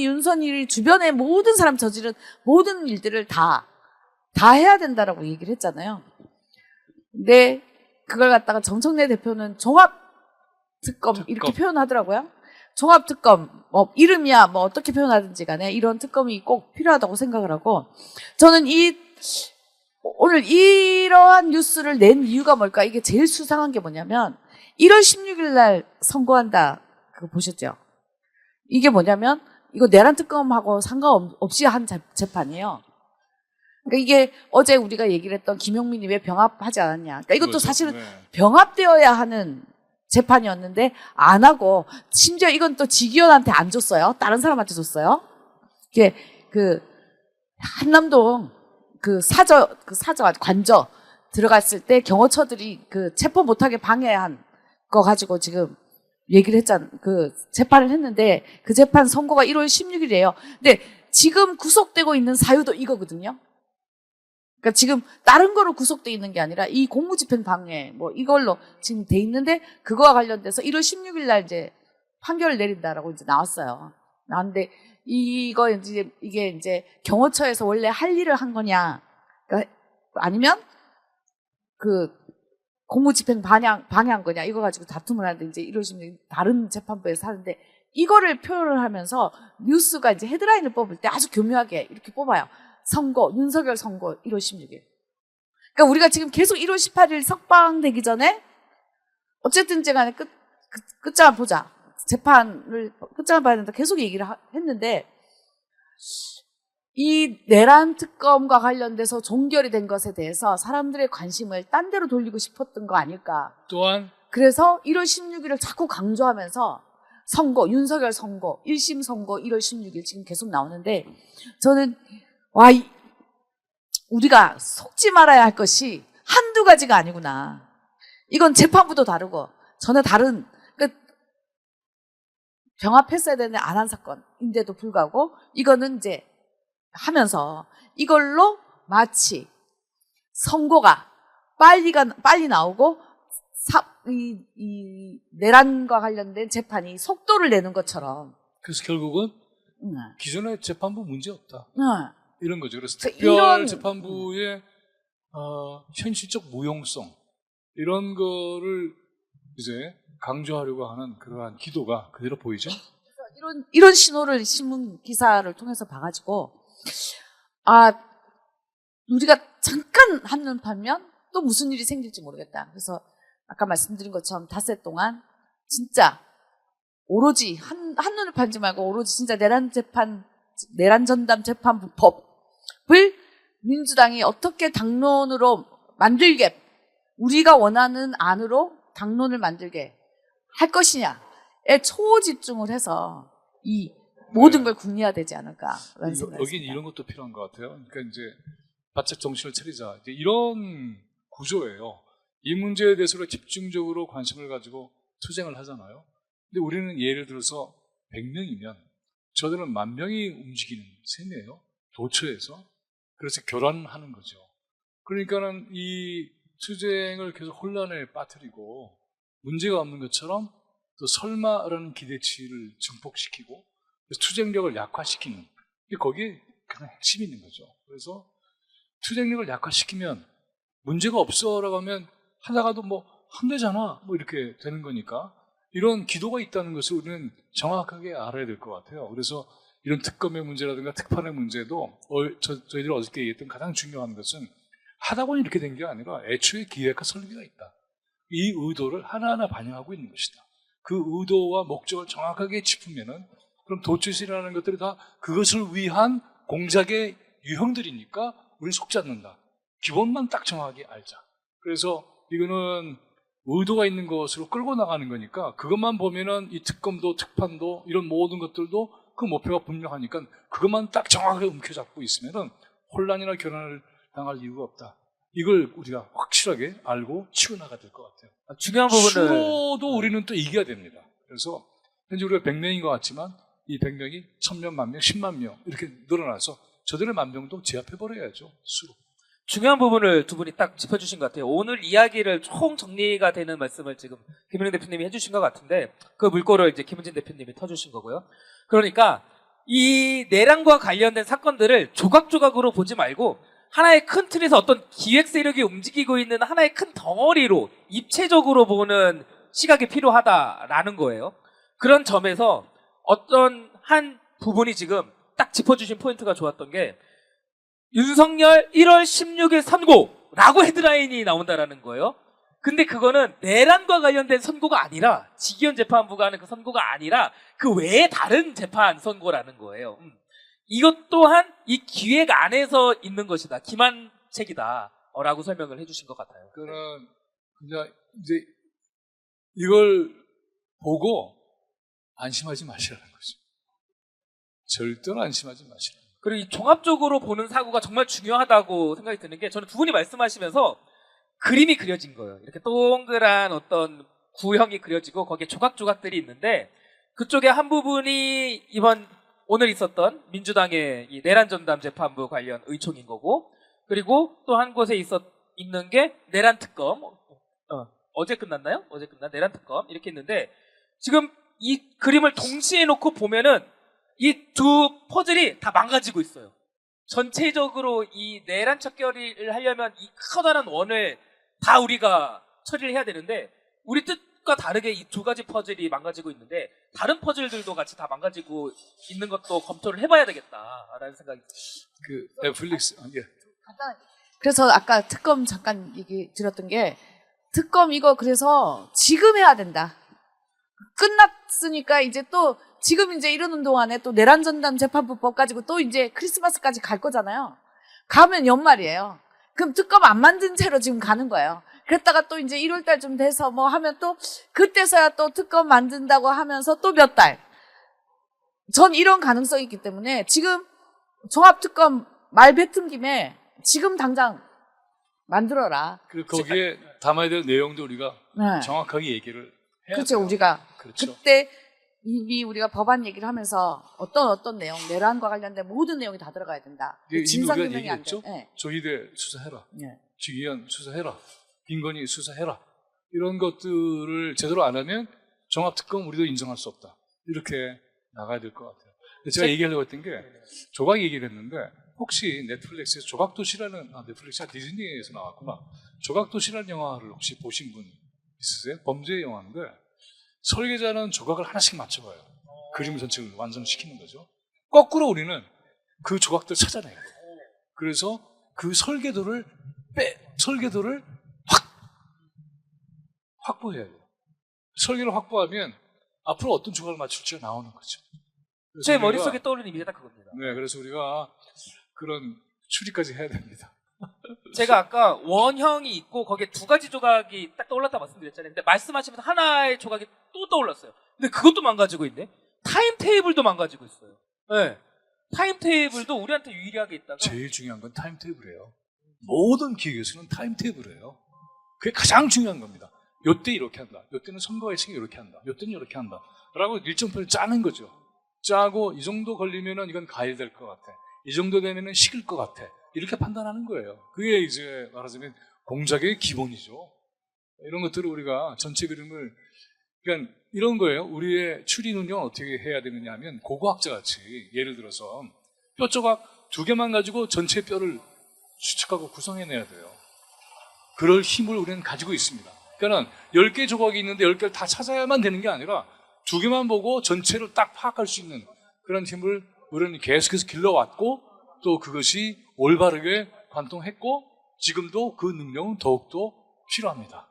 윤석열이 주변의 모든 사람 저지른 모든 일들을 다 해야 된다라고 얘기를 했잖아요. 근데 그걸 갖다가 정청래 대표는 종합특검 이렇게 표현하더라고요. 종합특검, 이름이야, 어떻게 표현하든지 간에 이런 특검이 꼭 필요하다고 생각을 하고, 저는 오늘 이러한 뉴스를 낸 이유가 뭘까? 이게 제일 수상한 게 뭐냐면, 1월 16일 날 선고한다. 그거 보셨죠? 이게 뭐냐면, 이거 내란 특검하고 상관없이 한 재판이에요. 그러니까 이게 어제 우리가 얘기를 했던 김용민이 왜 병합하지 않았냐. 그러니까 이것도 그렇죠. 사실은 네. 병합되어야 하는 재판이었는데 안 하고 심지어 이건 또 지기현한테 안 줬어요. 다른 사람한테 줬어요. 이게 그 한남동 그 관저 들어갔을 때 경호처들이 그 체포 못하게 방해한 거 가지고 지금 얘기를 했잖아. 그 재판을 했는데 그 재판 선고가 1월 16일이에요. 근데 지금 구속되고 있는 사유도 이거거든요. 그러니까 지금 다른 거로 구속돼 있는 게 아니라 이 공무집행 방해 이걸로 지금 돼 있는데 그거와 관련돼서 1월 16일 날 이제 판결을 내린다라고 이제 나왔어요. 나왔는데 이게 이제 경호처에서 원래 할 일을 한 거냐, 그러니까 아니면 그 공무집행 방해한 거냐 이거 가지고 다툼을 하는데 이제 1월 16일 다른 재판부에서 하는데 이거를 표현을 하면서 뉴스가 이제 헤드라인을 뽑을 때 아주 교묘하게 이렇게 뽑아요. 윤석열 선고 1월 16일. 그러니까 우리가 지금 계속 1월 18일 석방되기 전에 어쨌든지 간에 끝장을 보자. 끝장을 봐야 된다. 계속 얘기를 했는데 이 내란 특검과 관련돼서 종결이 된 것에 대해서 사람들의 관심을 딴 데로 돌리고 싶었던 거 아닐까. 또한 그래서 1월 16일을 자꾸 강조하면서 선고, 윤석열 선고, 1심 선고 1월 16일 지금 계속 나오는데 저는 우리가 속지 말아야 할 것이 한두 가지가 아니구나. 이건 재판부도 다르고 전혀 다른 병합했어야 되는데 안 한 사건인데도 불구하고 이거는 이제 하면서 이걸로 마치 선고가 빨리 나오고 이 내란과 관련된 재판이 속도를 내는 것처럼. 그래서 결국은 기존의 재판부 문제 없다. 네. 이런 거죠. 그래서 그러니까 특별 이런- 재판부의 현실적 무용성 이런 거를 이제 강조하려고 하는 그러한 기도가 그대로 보이죠. 이런 신호를 신문 기사를 통해서 봐가지고 우리가 잠깐 한눈 팔면 또 무슨 일이 생길지 모르겠다. 그래서 아까 말씀드린 것처럼 닷새 동안 진짜 오로지 한눈을 팔지 말고 오로지 진짜 내란 전담 재판부법을 민주당이 어떻게 당론으로 만들게 우리가 원하는 안으로 당론을 만들게 할 것이냐에 초집중을 해서 이 모든 걸 궁리화되지 않을까라는 생각이 여긴 듭니다. 이런 것도 필요한 것 같아요. 그러니까 이제 바짝 정신을 차리자. 이제 이런 구조예요. 이 문제에 대해서 집중적으로 관심을 가지고 투쟁을 하잖아요. 근데 우리는 예를 들어서 100명이면 저들은 10,000명이 움직이는 셈이에요. 도처에서. 그래서 교란하는 거죠. 그러니까는 이 투쟁을 계속 혼란에 빠뜨리고 문제가 없는 것처럼 또 설마라는 기대치를 증폭시키고 투쟁력을 약화시키는 게 거기에 그냥 핵심이 있는 거죠. 그래서 투쟁력을 약화시키면 문제가 없어라고 하면 하다가도 뭐 한대잖아 뭐 이렇게 되는 거니까 이런 기도가 있다는 것을 우리는 정확하게 알아야 될 것 같아요. 그래서 이런 특검의 문제라든가 특판의 문제도 저희들이 어저께 얘기했던 가장 중요한 것은 하다 보니 이렇게 된 게 아니라 애초에 기획과 설계가 있다. 이 의도를 하나하나 반영하고 있는 것이다. 그 의도와 목적을 정확하게 짚으면은 그럼 도처실이라는 것들이 다 그것을 위한 공작의 유형들이니까 우리는 속지 않는다. 기본만 딱 정확하게 알자. 그래서 이거는 의도가 있는 것으로 끌고 나가는 거니까 그것만 보면은 이 특검도 특판도 이런 모든 것들도 그 목표가 분명하니까 그것만 딱 정확하게 움켜잡고 있으면은 혼란이나 교란을 당할 이유가 없다. 이걸 우리가 확실하게 알고 치고 나가야 될 것 같아요. 중요한 부분을 수로도 우리는 또 이겨야 됩니다. 그래서 현재 우리가 100명인 것 같지만 이 100명이 1000명, 10,000명, 10만 명 이렇게 늘어나서 저들의 10,000명도 제압해버려야죠. 수로. 중요한 부분을 두 분이 딱 짚어주신 것 같아요. 오늘 이야기를 총 정리가 되는 말씀을 지금 김은영 대표님이 해주신 것 같은데 그 물꼬를 이제 김은진 대표님이 터주신 거고요. 그러니까 이 내란과 관련된 사건들을 조각조각으로 보지 말고 하나의 큰 틀에서 어떤 기획 세력이 움직이고 있는 하나의 큰 덩어리로 입체적으로 보는 시각이 필요하다라는 거예요. 그런 점에서 어떤 한 부분이 지금 딱 짚어주신 포인트가 좋았던 게 윤석열 1월 16일 선고라고 헤드라인이 나온다라는 거예요. 근데 그거는 내란과 관련된 선고가 아니라 지기현 재판부가 하는 그 선고가 아니라 그 외에 다른 재판 선고라는 거예요. 이것 또한 이 기획 안에서 있는 것이다. 기만책이다. 라고 설명을 해주신 것 같아요. 그는 그냥 이제 이걸 보고 안심하지 마시라는 거죠. 절대로 안심하지 마시라는 거죠. 그리고 이 종합적으로 보는 사고가 정말 중요하다고 생각이 드는 게 저는 두 분이 말씀하시면서 그림이 그려진 거예요. 이렇게 동그란 어떤 구형이 그려지고 거기에 조각조각들이 있는데 그쪽에 한 부분이 오늘 있었던 민주당의 이 내란 전담 재판부 관련 의총인 거고 그리고 또 한 곳에 있는 게 내란 특검 어제 끝났나요? 어제 끝난 내란 특검 이렇게 있는데 지금 이 그림을 동시에 놓고 보면은 이 두 퍼즐이 다 망가지고 있어요. 전체적으로 이 내란 척결을 하려면 이 커다란 원을 다 우리가 처리를 해야 되는데 우리 뜻과 다르게 이 두 가지 퍼즐이 망가지고 있는데 다른 퍼즐들도 같이 다 망가지고 있는 것도 검토를 해봐야 되겠다라는 생각이 듭니다. 그 넷플릭스 예. 그래서 아까 특검 잠깐 얘기 드렸던 게 특검 이거 그래서 지금 해야 된다. 끝났으니까 이제 또 지금 이제 이러는 동안에 또 내란 전담 재판부법 가지고 또 이제 크리스마스까지 갈 거잖아요. 가면 연말이에요. 그럼 특검 안 만든 채로 지금 가는 거예요. 그랬다가 또 이제 1월 달쯤 돼서 뭐 하면 또 그때서야 또 특검 만든다고 하면서 또 몇 달. 전 이런 가능성이 있기 때문에 지금 종합특검 말 뱉은 김에 지금 당장 만들어라. 그리고 거기에 담아야 될 내용도 우리가 네. 정확하게 얘기를 해야 그렇죠. 돼요. 우리가 그렇죠. 그때 이미 우리가 법안 얘기를 하면서 어떤 내용, 내란과 관련된 모든 내용이 다 들어가야 된다. 이미 우리가 진상규명이 안 돼. 얘기했죠. 네. 조희대 수사해라. 네. 주기현 수사해라. 김건희 수사해라. 이런 것들을 제대로 안 하면 종합특검 우리도 인정할 수 없다. 이렇게 나가야 될 것 같아요. 제가 얘기하려고 했던 게 조각 얘기를 했는데 혹시 넷플릭스에서 조각도시라는 넷플릭스가 디즈니에서 나왔구나. 조각도시라는 영화를 혹시 보신 분 있으세요? 범죄 영화인데 설계자는 조각을 하나씩 맞춰봐요. 그림 전체를 완성시키는 거죠. 거꾸로 우리는 그 조각들을 찾아내요. 그래서 그 설계도를 확보해야 돼요. 설계를 확보하면 앞으로 어떤 조각을 맞출지가 나오는 거죠. 제 머릿속에 떠오르는 이미지가 딱 그겁니다. 네, 그래서 우리가 그런 추리까지 해야 됩니다. 제가 아까 원형이 있고 거기에 두 가지 조각이 딱 떠올랐다 말씀드렸잖아요. 근데 말씀하시면서 하나의 조각이 또 떠올랐어요. 근데 그것도 망가지고 있네. 타임테이블도 망가지고 있어요. 네. 타임테이블도 우리한테 유리하게 있다가 제일 중요한 건 타임테이블이에요. 모든 기획에서는 타임테이블이에요. 그게 가장 중요한 겁니다. 요때 이렇게 한다. 요때는 선거 예측이 이렇게 한다. 요때는 이렇게 한다. 라고 일정표를 짜는 거죠. 짜고 이 정도 걸리면은 이건 가야 될 것 같아. 이 정도 되면은 식을 것 같아. 이렇게 판단하는 거예요. 그게 이제 말하자면 공작의 기본이죠. 이런 것들을 우리가 전체 그림을 그러니까 이런 거예요. 우리의 추리는요 어떻게 해야 되느냐 하면 고고학자 같이 예를 들어서 뼈 조각 2개만 가지고 전체 뼈를 추측하고 구성해내야 돼요. 그럴 힘을 우리는 가지고 있습니다. 그러니까 10개 조각이 있는데 10개를 다 찾아야만 되는 게 아니라 2개만 보고 전체를 딱 파악할 수 있는 그런 힘을 우리는 계속해서 길러왔고 또 그것이 올바르게 관통했고 지금도 그 능력은 더욱더 필요합니다.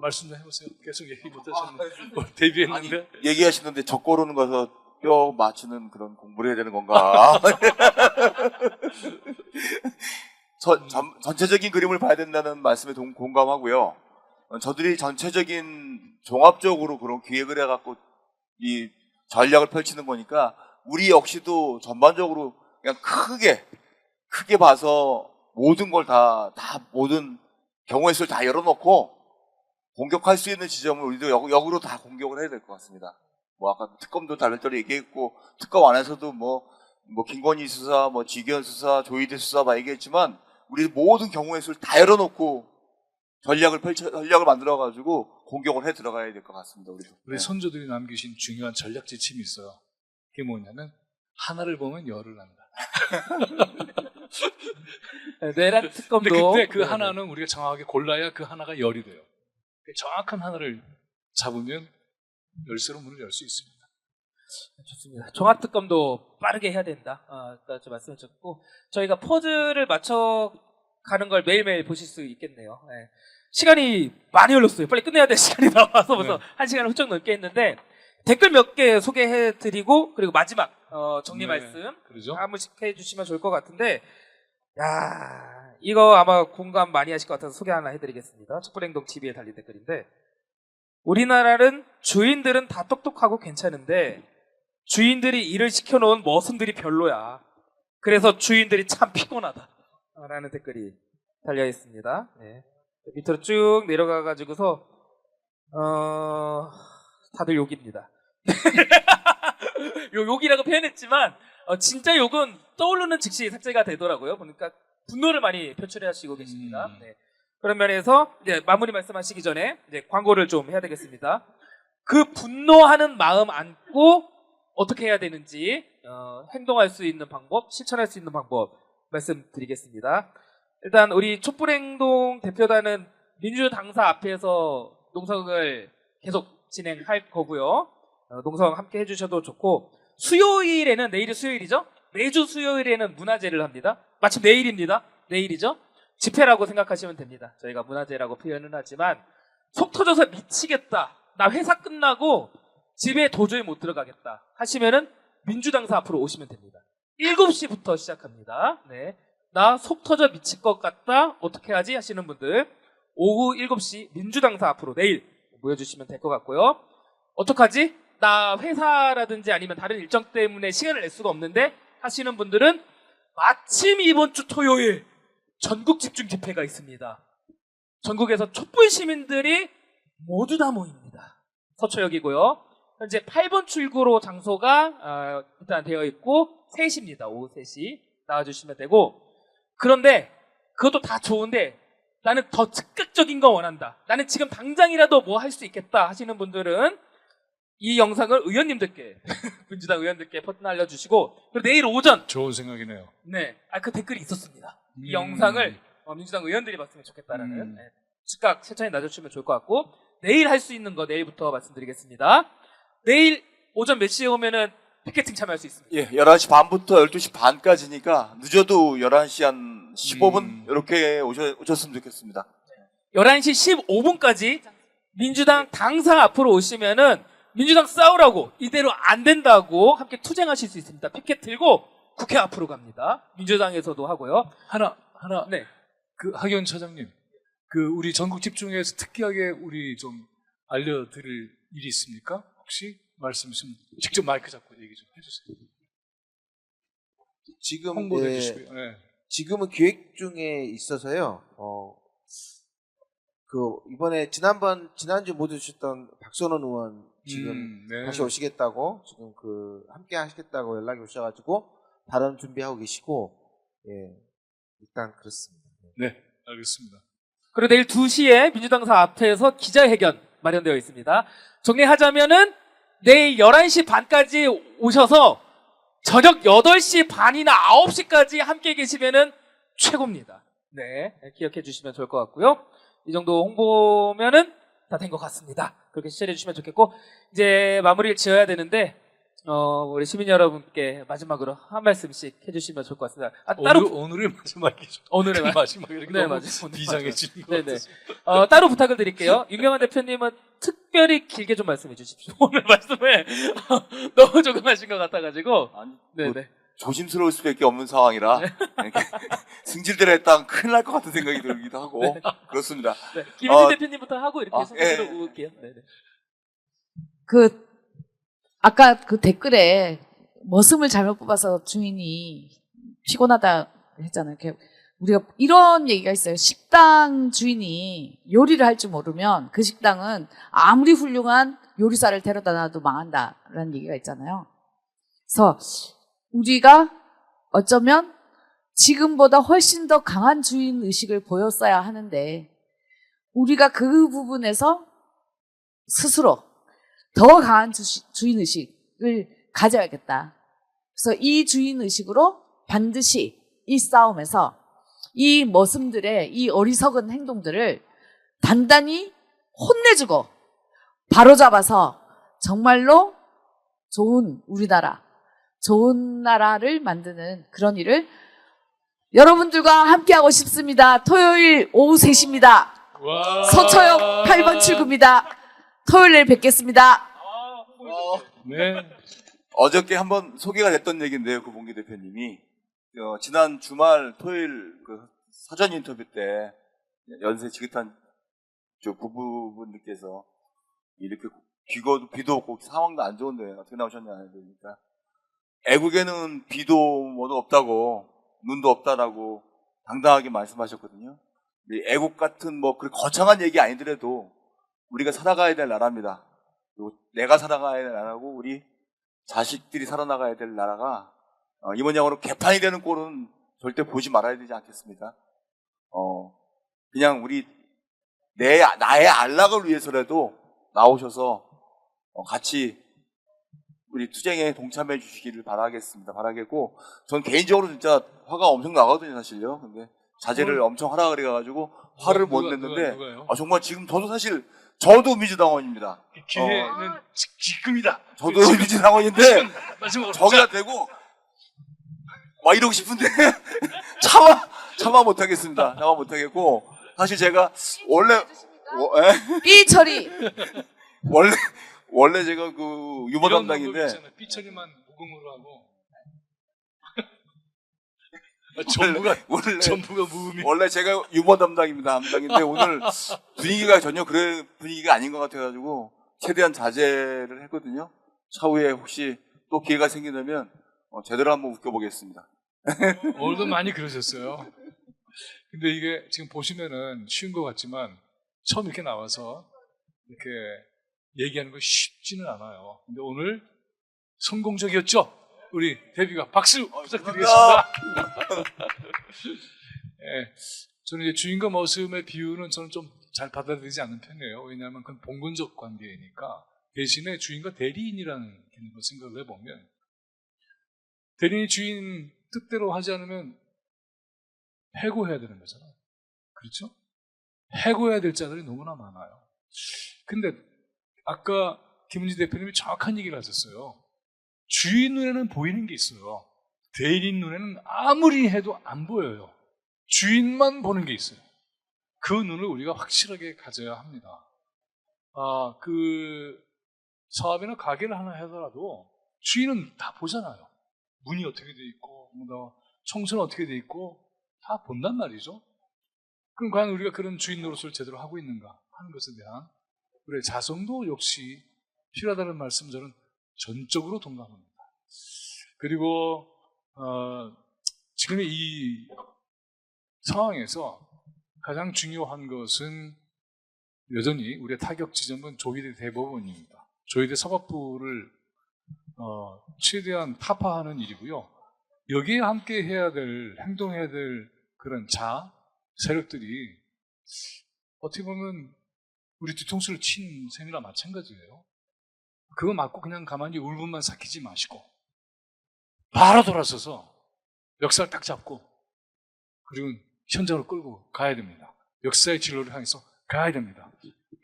말씀 좀 해보세요. 계속 얘기 못하셨는데 데뷔했는데 얘기하시는데 적 고르는 거서 뼈 맞추는 그런 공부를 해야 되는 건가? 전체적인 그림을 봐야 된다는 말씀에 공감하고요. 저들이 전체적인 종합적으로 그런 기획을 해갖고 이 전략을 펼치는 거니까 우리 역시도 전반적으로 그냥 크게 봐서 모든 걸 모든 경우의 수를 다 열어놓고 공격할 수 있는 지점을 우리도 역으로 다 공격을 해야 될 것 같습니다. 뭐 아까 특검도 달별대로 얘기했고 특검 안에서도 뭐 김건희 수사, 뭐 지기현 수사, 조희대 수사 막 얘기했지만 우리 모든 경우의 수를 다 열어놓고 전략을 만들어가지고 공격을 해 들어가야 될 것 같습니다. 우리 선조들이 남기신 중요한 전략 지침이 있어요. 그게 뭐냐면 하나를 보면 열을 난다. 내란 특검도 근데 그때 그 하나는 우리가 정확하게 골라야 그 하나가 열이 돼요. 정확한 하나를 잡으면 열쇠로 문을 열 수 있습니다. 좋습니다. 종합특검도 빠르게 해야 된다. 아까 좀 말씀해 주셨고 저희가 퍼즐을 맞춰 가는 걸 매일매일 보실 수 있겠네요. 네. 시간이 많이 흘렀어요. 빨리 끝내야 될 시간이 나와서 벌써 1시간을 훌쩍 넘게 했는데 댓글 몇 개 소개해 드리고 그리고 마지막 정리 말씀 그러죠? 한 번씩 해주시면 좋을 것 같은데 야 이거 아마 공감 많이 하실 것 같아서 소개 하나 해드리겠습니다. 촛불행동 TV에 달린 댓글인데 우리나라는 주인들은 다 똑똑하고 괜찮은데 주인들이 일을 시켜놓은 머슴들이 별로야. 그래서 주인들이 참 피곤하다. 라는 댓글이 달려있습니다. 네. 밑으로 쭉 내려가가지고서 다들 욕입니다. 욕이라고 표현했지만 진짜 욕은 떠오르는 즉시 삭제가 되더라고요. 보니까 분노를 많이 표출하시고 계십니다. 네. 그런 면에서 이제 마무리 말씀하시기 전에 이제 광고를 좀 해야 되겠습니다. 그 분노하는 마음 안고 어떻게 해야 되는지 행동할 수 있는 방법, 실천할 수 있는 방법 말씀드리겠습니다. 일단 우리 촛불행동 대표단은 민주당사 앞에서 농성을 계속 진행할 거고요. 농성 함께 해주셔도 좋고 수요일에는 내일이 수요일이죠? 매주 수요일에는 문화제를 합니다. 마침 내일입니다. 내일이죠? 집회라고 생각하시면 됩니다. 저희가 문화제라고 표현은 하지만 속 터져서 미치겠다. 나 회사 끝나고 집에 도저히 못 들어가겠다 하시면은 민주당사 앞으로 오시면 됩니다. 7시부터 시작합니다. 네. 나 속 터져 미칠 것 같다. 어떻게 하지? 하시는 분들 오후 7시 민주당사 앞으로 내일 모여주시면 될 것 같고요. 어떡하지? 나 회사라든지 아니면 다른 일정 때문에 시간을 낼 수가 없는데 하시는 분들은 마침 이번 주 토요일 전국 집중 집회가 있습니다. 전국에서 촛불 시민들이 모두 다 모입니다. 서초역이고요. 현재 8번 출구로 장소가 일단 되어 있고 3시입니다. 오후 3시 나와주시면 되고, 그런데 그것도 다 좋은데 나는 더 즉각적인 거 원한다. 나는 지금 당장이라도 뭐 할 수 있겠다 하시는 분들은 이 영상을 의원님들께 민주당 의원들께 버튼 알려주시고, 그리고 내일 오전 좋은 생각이네요. 네, 그 댓글이 있었습니다. 이 영상을 민주당 의원들이 봤으면 좋겠다라는 즉각 세차에 놔주시면 좋을 것 같고, 내일 할 수 있는 거 내일부터 말씀드리겠습니다. 내일 오전 몇 시에 오면은 피켓팅 참여할 수 있습니다. 예, 11시 반부터 12시 반까지니까 늦어도 11시 한 15분 이렇게 오셨으면 좋겠습니다. 11시 15분까지 민주당 당사 앞으로 오시면은 민주당 싸우라고, 이대로 안 된다고 함께 투쟁하실 수 있습니다. 피켓 들고 국회 앞으로 갑니다. 민주당에서도 하고요. 하나 네. 그 하기원 차장님, 그 우리 전국 집중에서 특이하게 우리 좀 알려드릴 일이 있습니까? 혹시 말씀 있으면 직접 마이크 잡고 얘기 좀 해주세요. 지금 홍보해 주시고요. 네. 지금은 기획 중에 있어서요. 그 이번에 지난주 못 오셨던 박선원 의원 지금 네. 다시 오시겠다고 지금 그 함께 하시겠다고 연락이 오셔가지고 발언 준비하고 계시고, 예, 일단 그렇습니다. 네, 알겠습니다. 그리고 내일 2시에 민주당사 앞에서 기자회견 마련되어 있습니다. 정리하자면은 내일 11시 반까지 오셔서 저녁 8시 반이나 9시까지 함께 계시면은 최고입니다. 네, 기억해 주시면 좋을 것 같고요. 이 정도 홍보면은 다 된 것 같습니다. 그렇게 시청해 주시면 좋겠고, 이제 마무리를 지어야 되는데 우리 시민 여러분께 마지막으로 한 말씀씩 해주시면 좋을 것 같습니다. 오늘의 마지막이죠. 오늘의 마지막 이렇게 네, 너무 맞아요. 비장해지는 것 네네. 같아서. 따로 부탁을 드릴게요. 윤경환 대표님은 특별히 길게 좀 말씀해 주십시오. 오늘 말씀을 너무 조금 하신 것 같아가지고. 아니, 네네. 뭐 조심스러울 수밖에 없는 상황이라 이렇게 승질대로 했다 큰일 날 것 같은 생각이 들기도 하고 그렇습니다. 네. 김혜진 대표님부터 하고 이렇게 순서대로 예. 올게요. 네네. 아까 그 댓글에 머슴을 잘못 뽑아서 주인이 피곤하다 했잖아요. 우리가 이런 얘기가 있어요. 식당 주인이 요리를 할 줄 모르면 그 식당은 아무리 훌륭한 요리사를 데려다 놔도 망한다라는 얘기가 있잖아요. 그래서 우리가 어쩌면 지금보다 훨씬 더 강한 주인 의식을 보였어야 하는데, 우리가 그 부분에서 스스로 더 강한 주인 의식을 가져야겠다. 그래서 이 주인 의식으로 반드시 이 싸움에서 이 머슴들의 이 어리석은 행동들을 단단히 혼내주고 바로잡아서 정말로 좋은 우리나라, 좋은 나라를 만드는 그런 일을 여러분들과 함께하고 싶습니다. 토요일 오후 3시입니다. 서초역 8번 출구입니다. 토요일에 뵙겠습니다. 네. 어저께 한번 소개가 됐던 얘기인데요, 그 봉기 대표님이 지난 주말 토요일 그 사전 인터뷰 때 연세 지긋한 저 부부분들께서 이렇게 비도 없고 상황도 안 좋은데 어떻게 나오셨냐 그러니까 애국에는 비도 뭐도 없다고 눈도 없다라고 당당하게 말씀하셨거든요. 애국 같은 뭐 그 거창한 얘기 아니더라도 우리가 살아가야 될 나라입니다. 그리고 내가 살아가야 될 나라고 우리 자식들이 살아나가야 될 나라가 이번 양으로 개판이 되는 꼴은 절대 보지 말아야 되지 않겠습니까? 그냥 우리 나의 안락을 위해서라도 나오셔서 같이 우리 투쟁에 동참해 주시기를 바라겠고, 전 개인적으로 진짜 화가 엄청 나거든요, 사실요. 근데 자제를 엄청 하라 그래가지고 화를 못 냈는데, 누가요? 정말 지금 저도 민주당원입니다. 기회는 지금이다. 저도 민주당원인데 마지막으로 저기다 대고 막 이러고 싶은데 참아 못하겠습니다. 참아 못하겠고, 사실 제가 삐 처리. 원래 제가 그 유머 담당인데 삐처리만 무공으로 하고 전부가 무음이. 원래 제가 유머 담당인데 오늘 분위기가 전혀 그런 분위기가 아닌 것 같아가지고 최대한 자제를 했거든요. 차후에 혹시 또 기회가 생긴다면 제대로 한번 웃겨보겠습니다. 오늘도 많이 그러셨어요. 근데 이게 지금 보시면은 쉬운 것 같지만 처음 이렇게 나와서 이렇게 얘기하는 거 쉽지는 않아요. 근데 오늘 성공적이었죠? 우리 데뷔가 박수 부탁드리겠습니다. 예, 저는 이제 주인공 모습의 비유는 저는 좀 잘 받아들이지 않는 편이에요. 왜냐하면 그건 봉건적 관계이니까. 대신에 주인과 대리인이라는 개념을 생각을 해보면 대리인이 주인 뜻대로 하지 않으면 해고해야 되는 거잖아요. 그렇죠? 해고해야 될 자들이 너무나 많아요. 근데 아까 김은지 대표님이 정확한 얘기를 하셨어요. 주인 눈에는 보이는 게 있어요. 대리인 눈에는 아무리 해도 안 보여요. 주인만 보는 게 있어요. 그 눈을 우리가 확실하게 가져야 합니다. 그 사업이나 가게를 하나 하더라도 주인은 다 보잖아요. 문이 어떻게 돼 있고, 청소는 어떻게 돼 있고 다 본단 말이죠. 그럼 과연 우리가 그런 주인 노릇을 제대로 하고 있는가 하는 것에 대한 우리의 자성도 역시 필요하다는 말씀 저는 전적으로 동감합니다. 그리고 지금의 이 상황에서 가장 중요한 것은 여전히 우리의 타격 지점은 조희대 대법원입니다. 조희대 사법부를 최대한 타파하는 일이고요. 여기에 함께 해야 될, 행동해야 될 그런 세력들이 어떻게 보면 우리 뒤통수를 친 셈이나 마찬가지예요. 그거 맞고 그냥 가만히 울분만 삭히지 마시고 바로 돌아서서 역사를 딱 잡고 그리고 현장으로 끌고 가야 됩니다. 역사의 진로를 향해서 가야 됩니다.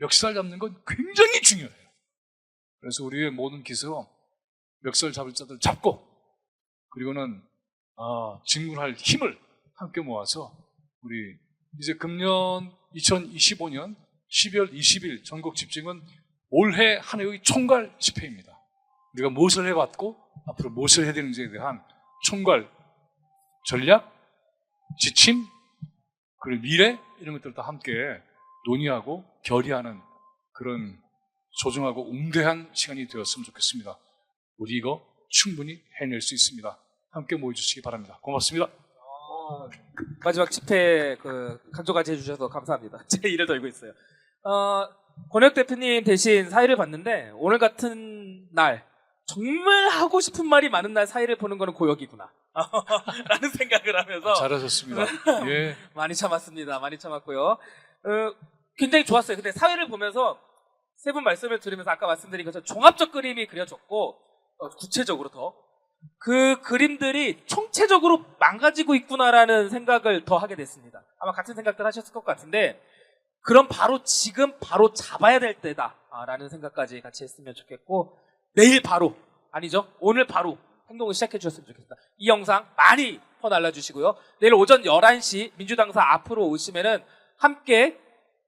역사를 잡는 건 굉장히 중요해요. 그래서 우리의 모든 기세와 역사를 잡을 자들 잡고 그리고는 직무할 힘을 함께 모아서 우리 이제 금년 2025년 12월 20일 전국 집중은 올해 한 해의 총괄 집회입니다. 우리가 무엇을 해왔고 앞으로 무엇을 해야 되는지에 대한 총괄 전략, 지침, 그리고 미래 이런 것들을 다 함께 논의하고 결의하는 그런 소중하고 웅대한 시간이 되었으면 좋겠습니다. 우리 이거 충분히 해낼 수 있습니다. 함께 모여주시기 바랍니다. 고맙습니다. 마지막 집회 강조까지 해주셔서 감사합니다. 제 일을 돌고 있어요. 권혁 대표님 대신 사회를 봤는데 오늘 같은 날 정말 하고 싶은 말이 많은 날 사회를 보는 거는 고역이구나 라는 생각을 하면서 잘하셨습니다. 예. 많이 참았습니다. 많이 참았고요. 굉장히 좋았어요. 근데 사회를 보면서 세 분 말씀을 들으면서 아까 말씀드린 것처럼 종합적 그림이 그려졌고 구체적으로 더 그 그림들이 총체적으로 망가지고 있구나라는 생각을 더 하게 됐습니다. 아마 같은 생각들 하셨을 것 같은데 그럼 바로 지금 바로 잡아야 될 때다라는 생각까지 같이 했으면 좋겠고 내일 바로 아니죠 오늘 바로 행동을 시작해 주셨으면 좋겠습니다. 이 영상 많이 퍼날라주시고요. 내일 오전 11시 민주당사 앞으로 오시면은 함께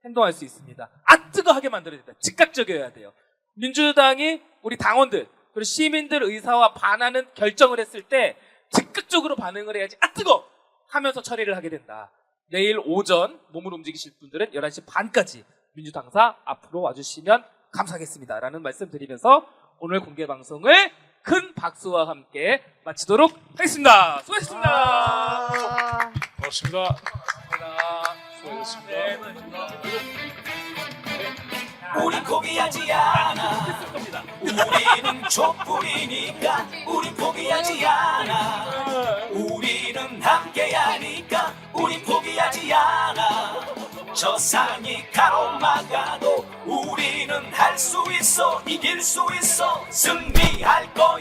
행동할 수 있습니다. 뜨거하게 만들어야 된다. 즉각적이어야 돼요. 민주당이 우리 당원들 그리고 시민들 의사와 반하는 결정을 했을 때 즉각적으로 반응을 해야지 뜨거! 하면서 처리를 하게 된다. 내일 오전 몸을 움직이실 분들은 11시 반까지 민주당사 앞으로 와주시면 감사하겠습니다. 라는 말씀 드리면서 오늘 공개 방송을 큰 박수와 함께 마치도록 하겠습니다. 수고하셨습니다. 고맙습니다. 수고하셨습니다. 우린 포기하지 않아. 우리는 촛불이니까 우린 포기하지 않아. 우리는 함께하니까 우린 포기하지 않아. 저 산이 가로막아도 우리는 할 수 있어. 이길 수 있어. 승리할 거